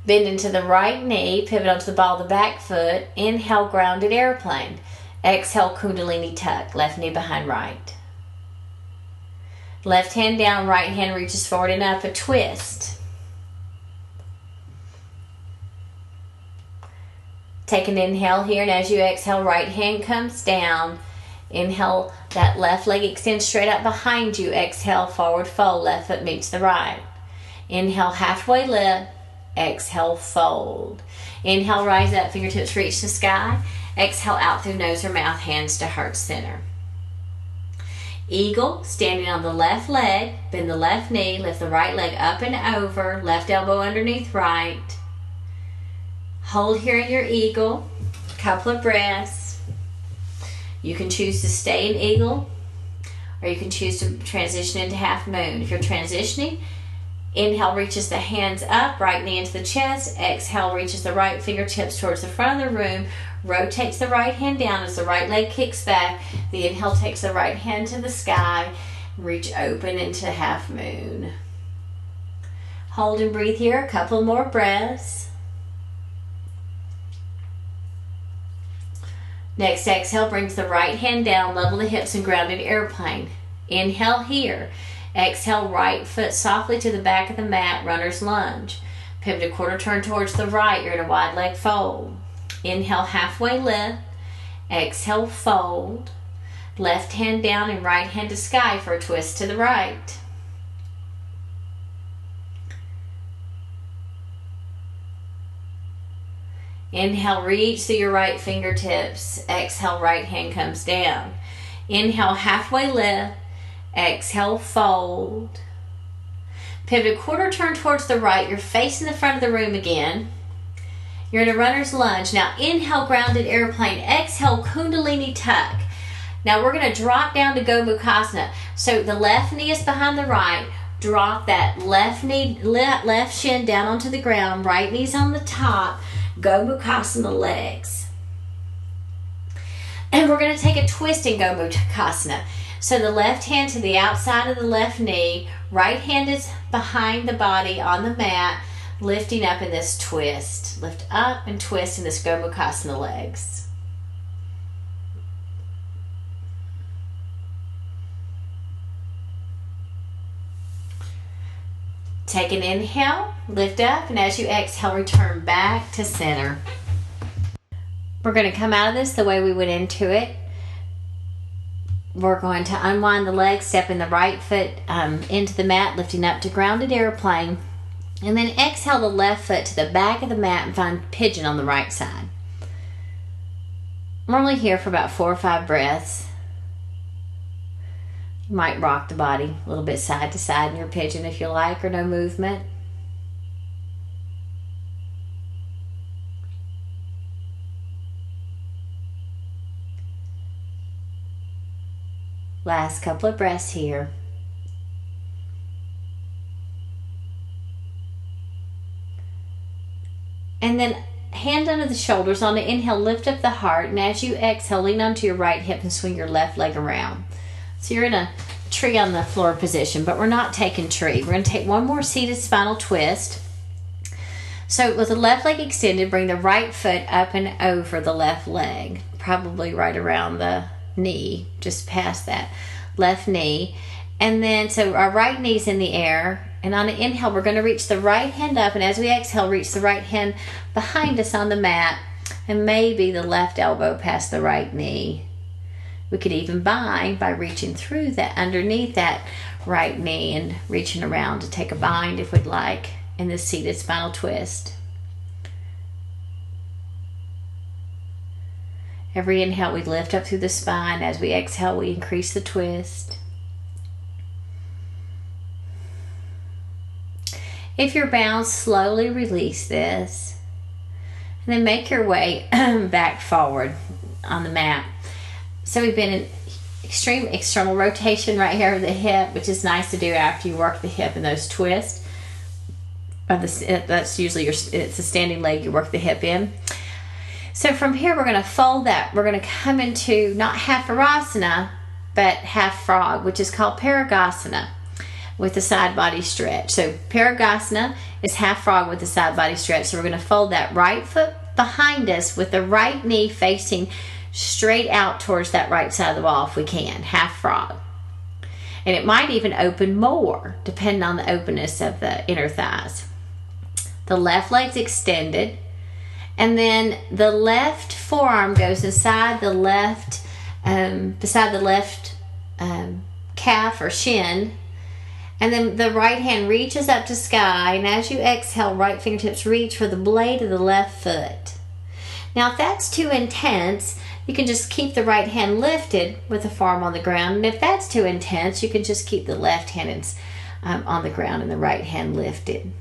S1: Bend into the right knee, pivot onto the ball of the back foot. Inhale, grounded airplane. Exhale, kundalini tuck, left knee behind right. Left hand down, right hand reaches forward and up, a twist. Take an inhale here, and as you exhale, right hand comes down. Inhale, that left leg extends straight up behind you. Exhale, forward fold, left foot meets the right. Inhale, halfway lift. Exhale, fold. Inhale, rise up, fingertips reach the sky. Exhale, out through nose or mouth, hands to heart center. Eagle, standing on the left leg, bend the left knee, lift the right leg up and over, left elbow underneath right. Hold here in your eagle, couple of breaths. You can choose to stay in eagle, or you can choose to transition into half moon. If you're transitioning, inhale reaches the hands up, right knee into the chest. Exhale reaches the right fingertips towards the front of the room. Rotates the right hand down as the right leg kicks back. The inhale takes the right hand to the sky. Reach open into half moon. Hold and breathe here, a couple more breaths. Next exhale brings the right hand down, level the hips and grounded airplane. Inhale here. Exhale, right foot softly to the back of the mat, runner's lunge. Pivot a quarter turn towards the right, you're in a wide leg fold. Inhale, halfway lift. Exhale, fold. Left hand down and right hand to sky for a twist to the right. Inhale, reach through your right fingertips. Exhale, right hand comes down. Inhale, halfway lift. Exhale, fold. Pivot a quarter turn towards the right. You're facing the front of the room again. You're in a runner's lunge. Now inhale, grounded airplane. Exhale, kundalini tuck. Now we're going to drop down to Gomukhasana. So the left knee is behind the right. Drop that left knee, left shin down onto the ground. Right knee's on the top. Gomukhasana legs. And we're going to take a twist in Gomukhasana. So the left hand to the outside of the left knee. Right hand is behind the body on the mat. Lifting up in this twist. Lift up and twist in this Gomukhasana legs. Take an inhale, lift up, and as you exhale, return back to center. We're going to come out of this the way we went into it. We're going to unwind the legs, step in the right foot into the mat, lifting up to grounded airplane. And then exhale the left foot to the back of the mat and find pigeon on the right side. We're only here for about 4 or 5 breaths. You might rock the body a little bit side to side in your pigeon if you like, or no movement. Last couple of breaths here. And then hand under the shoulders. On the inhale, lift up the heart. And as you exhale, lean onto your right hip and swing your left leg around. So you're in a tree on the floor position, but we're not taking tree. We're going to take one more seated spinal twist. So with the left leg extended, bring the right foot up and over the left leg, probably right around the knee, just past that left knee. And then, so our right knee's in the air, and on an inhale, we're going to reach the right hand up, and as we exhale, reach the right hand behind us on the mat, and maybe the left elbow past the right knee. We could even bind by reaching through that, underneath that right knee, and reaching around to take a bind if we'd like in this seated spinal twist. Every inhale, we lift up through the spine. As we exhale, we increase the twist. If you're bound, slowly release this. And then make your way back forward on the mat. So we've been in extreme external rotation right here of the hip, which is nice to do after you work the hip and those twists. That's usually it's a standing leg you work the hip in. So from here, we're going to fold that. We're going to come into not half Virasana, but half frog, which is called Parigasana, with the side body stretch. So Parigasana is half frog with the side body stretch. So we're going to fold that right foot behind us with the right knee facing straight out towards that right side of the wall if we can, half frog. And it might even open more, depending on the openness of the inner thighs. The left leg's extended. And then the left forearm goes inside the left, beside the left calf or shin. And then the right hand reaches up to sky. And as you exhale, right fingertips reach for the blade of the left foot. Now, if that's too intense, you can just keep the right hand lifted with the forearm on the ground. And if that's too intense, you can just keep the left hand on the ground and the right hand lifted.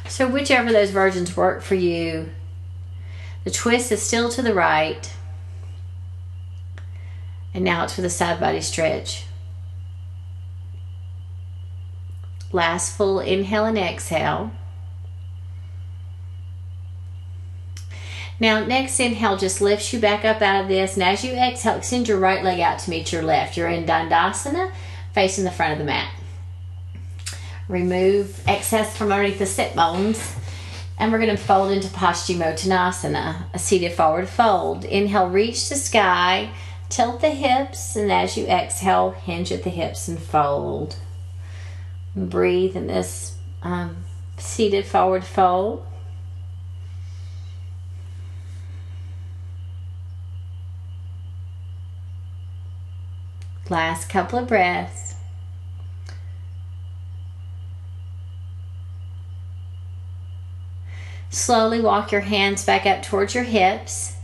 S1: So whichever of those versions work for you, the twist is still to the right. And now it's for the side body stretch. Last full inhale and exhale. Now, next inhale just lifts you back up out of this. And as you exhale, extend your right leg out to meet your left. You're in Dandasana, facing the front of the mat. Remove excess from underneath the sit bones. And we're going to fold into Paschimottanasana, a seated forward fold. Inhale, reach to sky. Tilt the hips. And as you exhale, hinge at the hips and fold. Breathe in this seated forward fold. Last couple of breaths. Slowly walk your hands back up towards your hips.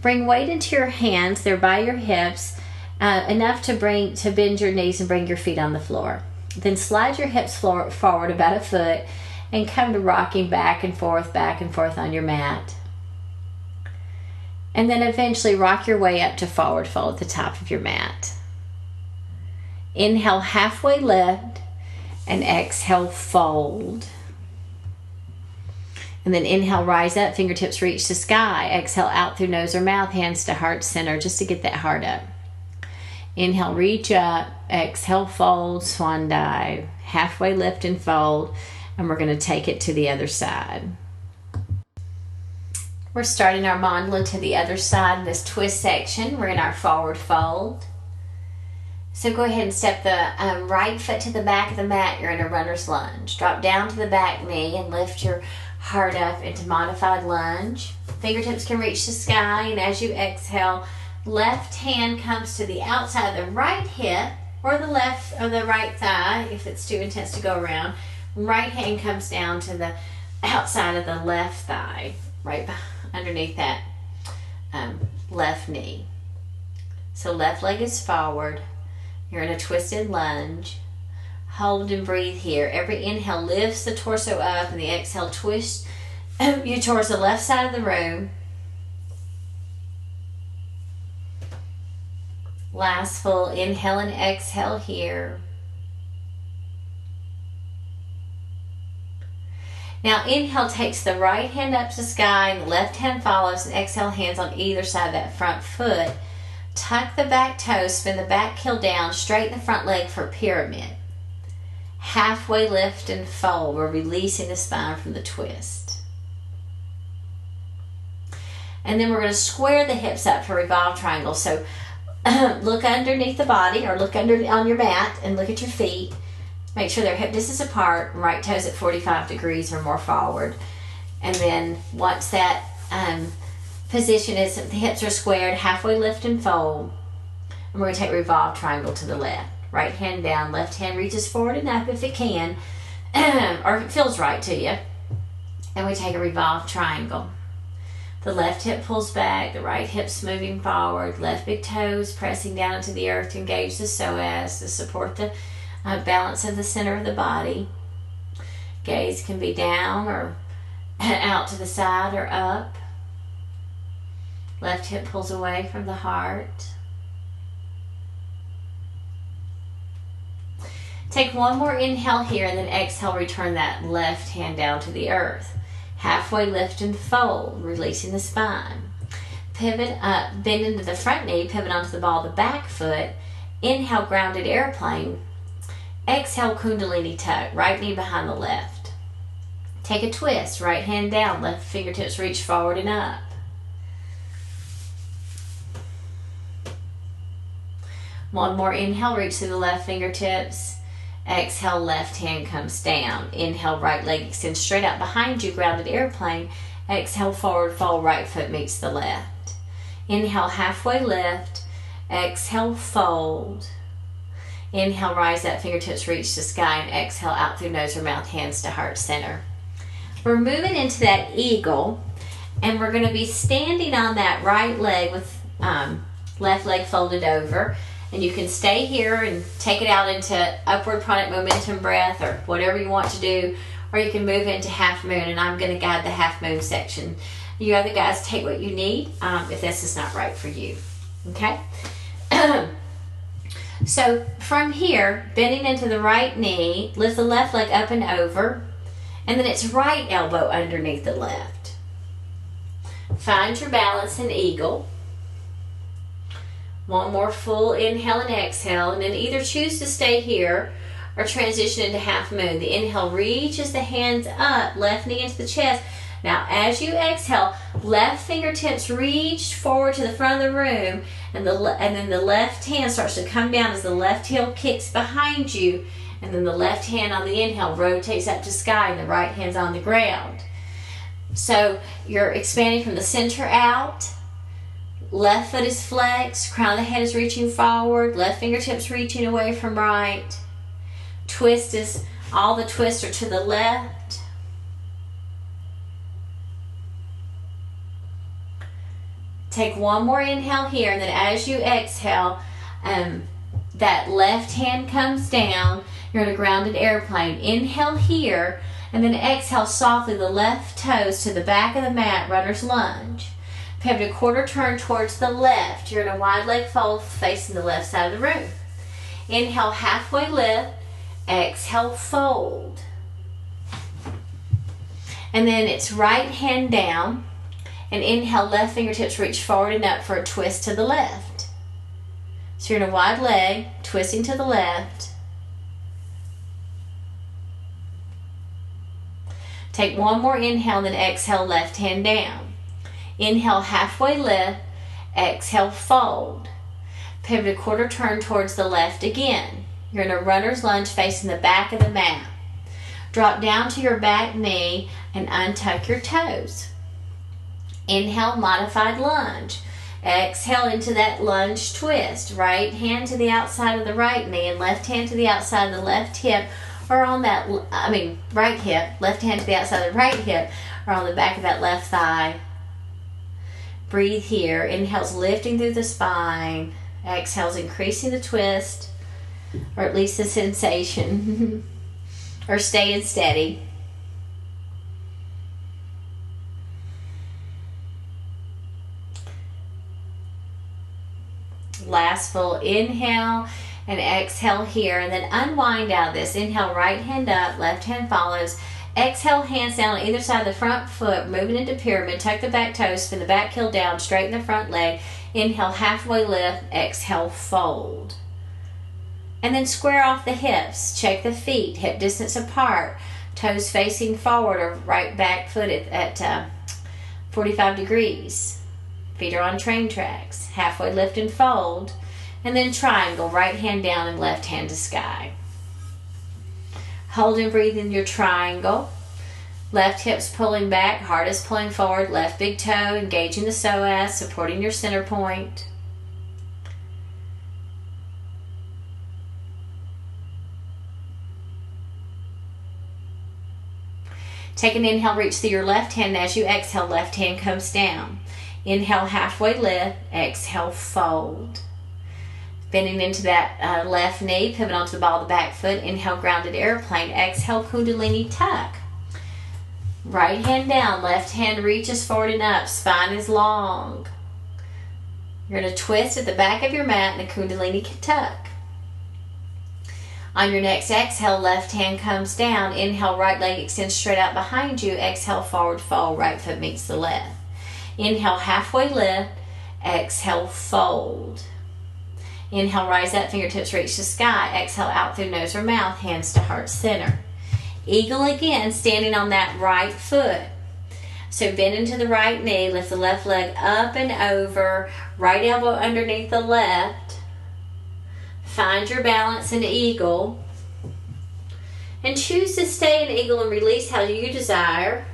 S1: Bring weight into your hands. They're by your hips, enough to bend your knees and bring your feet on the floor. Then slide your hips forward about a foot and come to rocking back and forth on your mat. And then eventually rock your way up to forward fold at the top of your mat. Inhale, halfway lift, and exhale, fold. And then inhale, rise up, fingertips reach to sky. Exhale, out through nose or mouth, hands to heart center, just to get that heart up. Inhale, reach up. Exhale, fold, swan dive. Halfway lift and fold. And we're going to take it to the other side. We're starting our mandala to the other side in this twist section. We're in our forward fold. So go ahead and step the right foot to the back of the mat. You're in a runner's lunge. Drop down to the back knee and lift your heart up into modified lunge. Fingertips can reach the sky, and as you exhale, left hand comes to the outside of the right hip or the left or the right thigh if it's too intense to go around. Right hand comes down to the outside of the left thigh, right underneath that left knee. So left leg is forward. You're in a twisted lunge. Hold and breathe here. Every inhale lifts the torso up, and the exhale twists you towards the left side of the room. Last full inhale and exhale here. Now inhale takes the right hand up to sky, and the left hand follows, and exhale hands on either side of that front foot Tuck the back toes, spin the back heel down, straighten the front leg for pyramid. Halfway lift and fold. We're releasing the spine from the twist. And then we're going to square the hips up for revolved triangle. So look underneath the body, or look under on your mat and look at your feet. Make sure they're hip distance apart, right toes at 45 degrees or more forward. And then once that position is, the hips are squared, halfway lift and fold. And we're going to take revolved triangle to the left. Right hand down, left hand reaches forward and up if it can, or if it feels right to you. And we take a revolved triangle. The left hip pulls back, the right hip's moving forward, left big toes pressing down into the earth to engage the psoas to support the balance of the center of the body. Gaze can be down or out to the side or up. Left hip pulls away from the heart. Take one more inhale here, and then exhale, return that left hand down to the earth. Halfway lift and fold, releasing the spine. Pivot up, bend into the front knee, pivot onto the ball of the back foot. Inhale, grounded airplane. Exhale, kundalini tuck, right knee behind the left. Take a twist, right hand down, left fingertips reach forward and up. One more inhale, reach through the left fingertips. Exhale, left hand comes down. Inhale, right leg extends straight out behind you, grounded airplane. Exhale, forward fold, right foot meets the left. Inhale, halfway lift. Exhale, fold. Inhale, rise up, fingertips reach to sky, and exhale out through nose or mouth, hands to heart center. We're moving into that eagle, and we're going to be standing on that right leg with left leg folded over. And you can stay here and take it out into upward product momentum breath or whatever you want to do, or you can move into half moon, and I'm going to guide the half moon section. You other guys take what you need if this is not right for you. Okay? So from here, bending into the right knee, lift the left leg up and over, and then it's right elbow underneath the left. Find your balance in eagle. One more full inhale and exhale, and then either choose to stay here or transition into half moon. The inhale reaches the hands up, left knee into the chest. Now as you exhale, left fingertips reach forward to the front of the room, and then the left hand starts to come down as the left heel kicks behind you, and then the left hand on the inhale rotates up to sky, and the right hand's on the ground. So you're expanding from the center out. Left foot is flexed, crown of the head is reaching forward, left fingertips reaching away from right. Twist is, all the twists are to the left. Take one more inhale here, and then as you exhale, that left hand comes down. You're in a grounded airplane. Inhale here, and then exhale softly the left toes to the back of the mat, runner's lunge. Pivot a quarter turn towards the left. You're in a wide leg fold facing the left side of the room. Inhale, halfway lift. Exhale, fold. And then it's right hand down. And inhale, left fingertips reach forward and up for a twist to the left. So you're in a wide leg, twisting to the left. Take one more inhale, then exhale, left hand down. Inhale, halfway lift. Exhale, fold. Pivot a quarter turn towards the left again. You're in a runner's lunge facing the back of the mat. Drop down to your back knee and untuck your toes. Inhale, modified lunge. Exhale into that lunge twist. Right hand to the outside of the right knee and left hand to the outside of the left hip, or on that, right hip. Left hand to the outside of the right hip, or on the back of that left thigh. Breathe here. Inhale's lifting through the spine. Exhale's increasing the twist, or at least the sensation, or staying steady. Last full inhale and exhale here, and then unwind out of this. Inhale, right hand up, left hand follows. Exhale, hands down on either side of the front foot, moving into pyramid. Tuck the back toes, spin the back heel down, straighten the front leg. Inhale, halfway lift. Exhale, fold. And then square off the hips. Check the feet, hip distance apart. Toes facing forward or right back foot at 45 degrees. Feet are on train tracks. Halfway lift and fold. And then triangle, right hand down and left hand to sky. Hold and breathe in your triangle. Left hip's pulling back, heart is pulling forward. Left big toe engaging the psoas, supporting your center point. Take an inhale, reach through your left hand. As you exhale, left hand comes down. Inhale, halfway lift. Exhale, fold. Bending into that left knee, pivot onto the ball of the back foot. Inhale, grounded airplane. Exhale, kundalini tuck. Right hand down, left hand reaches forward and up. Spine is long. You're going to twist at the back of your mat in a kundalini tuck. On your next exhale, left hand comes down. Inhale, right leg extends straight out behind you. Exhale, forward fold. Right foot meets the left. Inhale, halfway lift. Exhale, fold. Inhale, rise up, fingertips reach the sky. Exhale, out through nose or mouth, hands to heart center. Eagle again, standing on that right foot. So bend into the right knee, lift the left leg up and over, right elbow underneath the left. Find your balance in eagle. And choose to stay in eagle and release how you desire.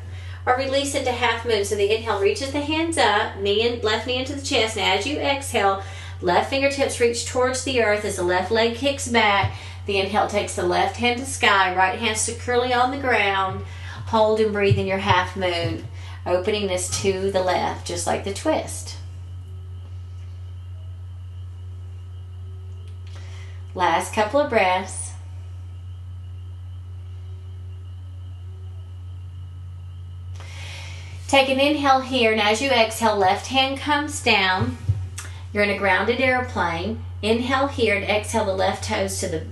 S1: Or release into half moon. So the inhale reaches the hands up, left knee into the chest. And as you exhale, left fingertips reach towards the earth as the left leg kicks back. The inhale takes the left hand to sky, right hand securely on the ground. Hold and breathe in your half moon. Opening this to the left, just like the twist. Last couple of breaths. Take an inhale here, and as you exhale, left hand comes down. You're in a grounded airplane. Inhale here and exhale the left toes to the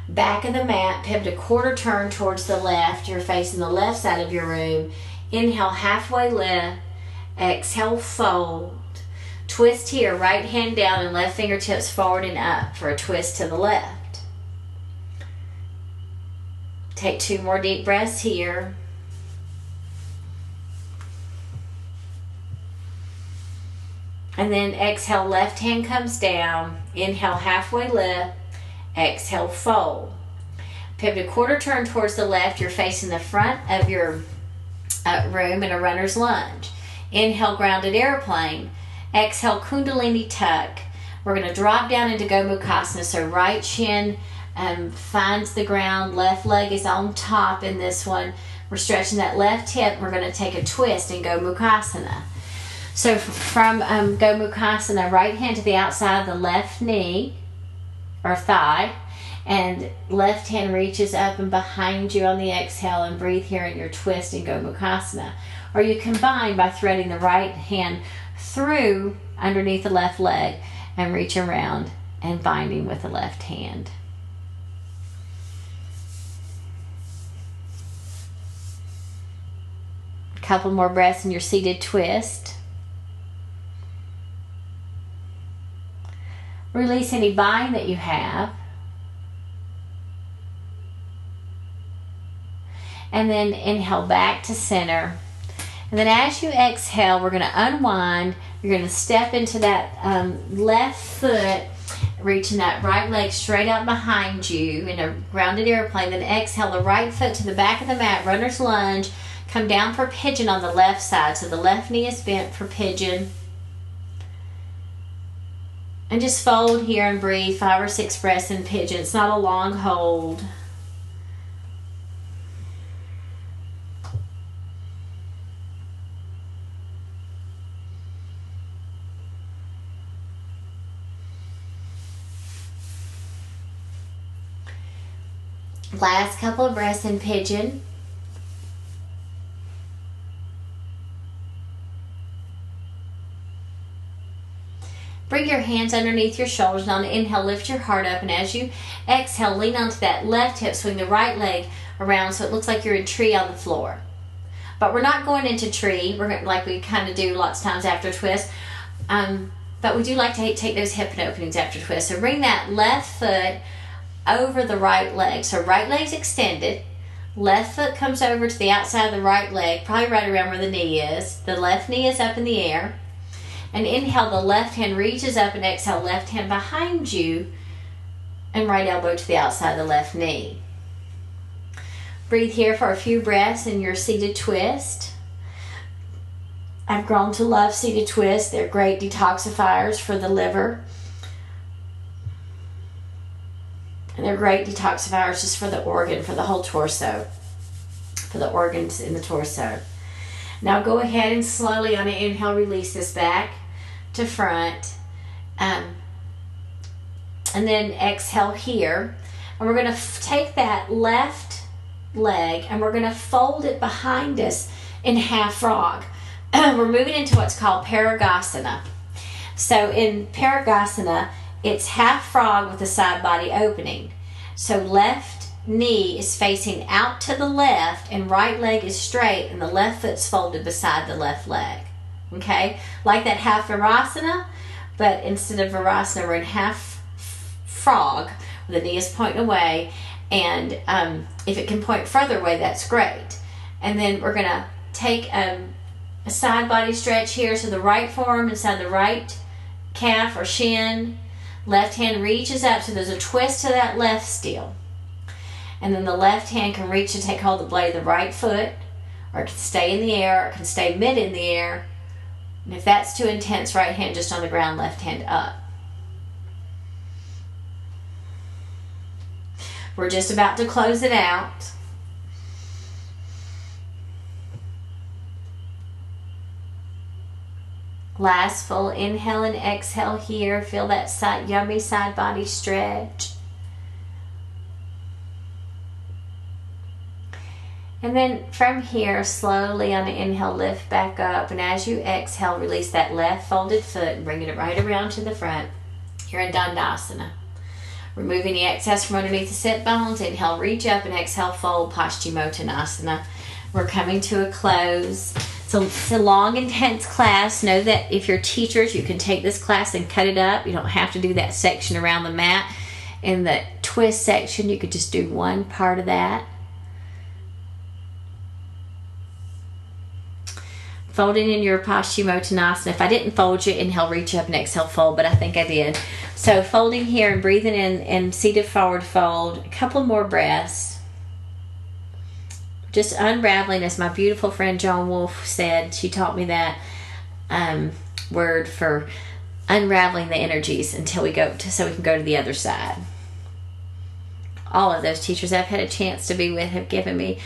S1: back of the mat. Pivot a quarter turn towards the left. You're facing the left side of your room. Inhale, halfway lift. Exhale, fold. Twist here, right hand down and left fingertips forward and up for a twist to the left. Take 2 more deep breaths here. And then exhale, left hand comes down. Inhale, halfway lift. Exhale, fold. Pivot a quarter turn towards the left. You're facing the front of your room in a runner's lunge. Inhale, grounded airplane. Exhale, kundalini tuck. We're going to drop down into Gomukhasana. So right shin finds the ground. Left leg is on top in this one. We're stretching that left hip. We're going to take a twist in Gomukhasana. So from Gomukhasana, right hand to the outside of the left knee or thigh, and left hand reaches up and behind you on the exhale, and breathe here in your twist in Gomukhasana. Or you combine by threading the right hand through underneath the left leg and reach around and binding with the left hand. A couple more breaths in your seated twist. Release any bind that you have. And then inhale back to center. And then as you exhale, we're going to unwind. You're going to step into that left foot, reaching that right leg straight out behind you in a grounded airplane. Then exhale the right foot to the back of the mat, runner's lunge. Come down for pigeon on the left side. So the left knee is bent for pigeon. And just fold here and breathe 5 or 6 breaths in pigeon. It's not a long hold. Last couple of breaths in pigeon. bring your hands underneath your shoulders. And on the inhale, lift your heart up. And as you exhale, lean onto that left hip. Swing the right leg around so it looks like you're in tree on the floor. But we're not going into tree. We're going like we kind of do lots of times after twist. But we do like to take those hip openings after twist. So bring that left foot over the right leg. So right leg's extended. Left foot comes over to the outside of the right leg, probably right around where the knee is. The left knee is up in the air. And inhale, the left hand reaches up, and exhale, left hand behind you and right elbow to the outside of the left knee. Breathe here for a few breaths in your seated twist. I've grown to love seated twists. They're great detoxifiers for the liver. And they're great detoxifiers just for the organ, for the whole torso, for the organs in the torso. Now go ahead and slowly on an inhale, release this back to front. And then exhale here. And we're going to take that left leg and we're going to fold it behind us in half frog. We're moving into what's called Parigasana. So in Parigasana, it's half frog with the side body opening. So left knee is facing out to the left and right leg is straight and the left foot's folded beside the left leg. Okay? Like that half Virasana, but instead of Virasana, we're in half frog. The knee is pointing away, and if it can point further away, that's great. And then we're going to take a side body stretch here, so the right forearm inside the right calf or shin, left hand reaches up, so there's a twist to that left still. And then the left hand can reach to take hold of the blade of the right foot, or it can stay in the air, or it can stay mid in the air. And if that's too intense, right hand just on the ground, left hand up. We're just about to close it out. Last full inhale and exhale here. Feel that yummy side body stretch. And then from here, slowly on the inhale, lift back up. And as you exhale, release that left folded foot and bring it right around to the front. You're in Dandasana. Removing the excess from underneath the sit bones. Inhale, reach up, and exhale, fold, Paschimottanasana. We're coming to a close. So it's a long, intense class. Know that if you're teachers, you can take this class and cut it up. You don't have to do that section around the mat. In the twist section, you could just do one part of that. Folding in your Paschimottanasana. If I didn't fold you, inhale, reach up, and exhale, fold, but I think I did. So folding here and breathing in and seated forward fold. A couple more breaths. Just unraveling, as my beautiful friend Joan Wolfe said. She taught me that word for unraveling the energies until we go to, so we can go to the other side. All of those teachers I've had a chance to be with have given me,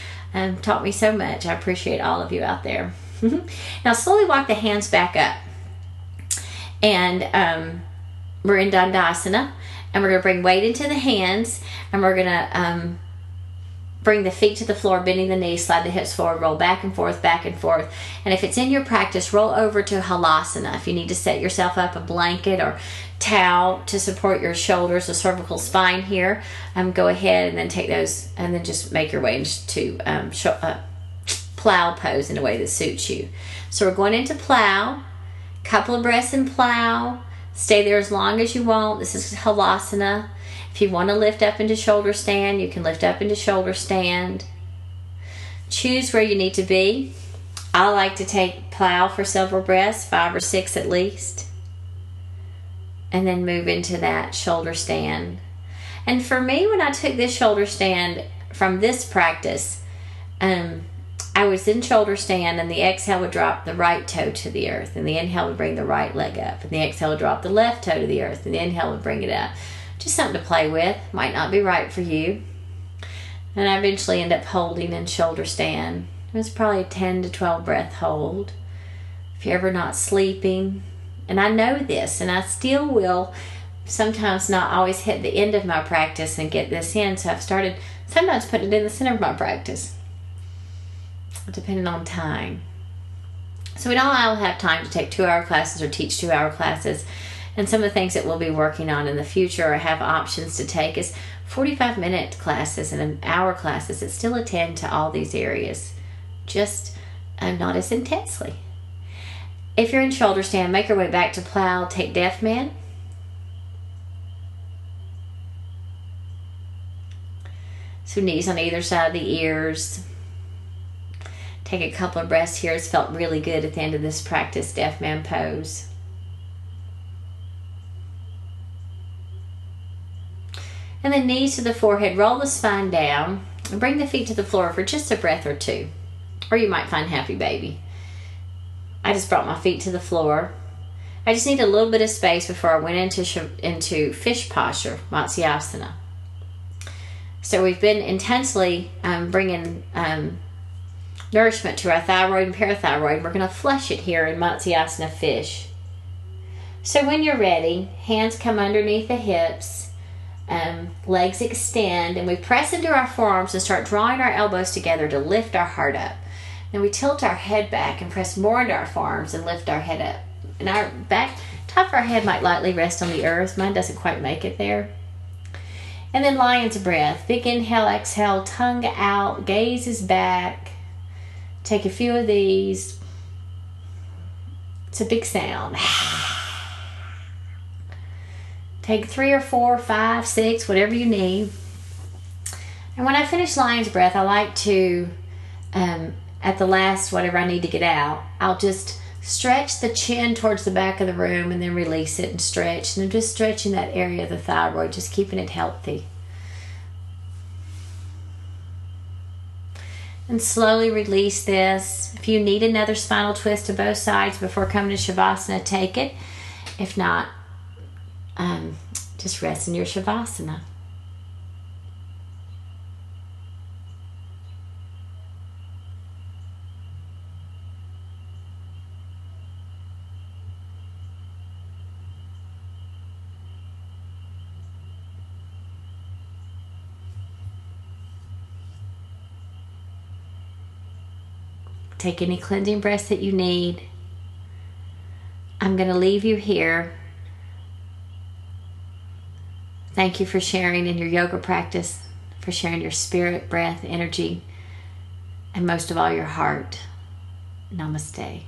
S1: taught me so much. I appreciate all of you out there. Now slowly walk the hands back up, and we're in Dandasana, and we're going to bring weight into the hands, and we're going to bring the feet to the floor, bending the knees, slide the hips forward, roll back and forth, and if it's in your practice, roll over to Halasana. If you need to set yourself up a blanket or towel to support your shoulders, the cervical spine here, go ahead and then take those, and then just make your way into plow pose in a way that suits you. So we're going into plow. Couple of breaths in plow. Stay there as long as you want. This is Halasana. If you want to lift up into shoulder stand, you can lift up into shoulder stand. Choose where you need to be. I like to take plow for several breaths, 5 or 6 at least, and then move into that shoulder stand. And for me, when I took this shoulder stand from this practice, I was in shoulder stand, and the exhale would drop the right toe to the earth, and the inhale would bring the right leg up, and the exhale would drop the left toe to the earth, and the inhale would bring it up. Just something to play with. Might not be right for you. And I eventually end up holding in shoulder stand. It's probably a 10 to 12 breath hold. If you're ever not sleeping, and I know this, and I still will sometimes not always hit the end of my practice and get this in, so I've started sometimes putting it in the center of my practice, depending on time. So we don't all have time to take 2-hour classes or teach 2-hour classes. And some of the things that we'll be working on in the future or have options to take is 45-minute classes and an hour classes that still attend to all these areas, just not as intensely. If you're in shoulder stand, make your way back to plow, take deaf man. So knees on either side of the ears. Take a couple of breaths here. It's felt really good at the end of this practice, deaf man pose. And then knees to the forehead, roll the spine down, and bring the feet to the floor for just a breath or two. Or you might find happy baby. I just brought my feet to the floor. I just need a little bit of space before I went into fish posture, Matsyasana. So we've been intensely bringing nourishment to our thyroid and parathyroid. We're going to flush it here in Matsyasana fish. So when you're ready, hands come underneath the hips, legs extend, and we press into our forearms and start drawing our elbows together to lift our heart up. Then we tilt our head back and press more into our forearms and lift our head up. And our top of our head might lightly rest on the earth. Mine doesn't quite make it there. And then lion's breath. Big inhale, exhale, tongue out, gaze is back. Take a few of these. It's a big sound. Take 3 or 4, 5, 6, whatever you need. And when I finish lion's breath, I like to, at the last, whatever I need to get out, I'll just stretch the chin towards the back of the room and then release it and stretch. And I'm just stretching that area of the thyroid, just keeping it healthy. And slowly release this. If you need another spinal twist to both sides before coming to Shavasana, take it. If not, just rest in your Shavasana. Take any cleansing breaths that you need. I'm going to leave you here. Thank you for sharing in your yoga practice, for sharing your spirit, breath, energy, and most of all, your heart. Namaste.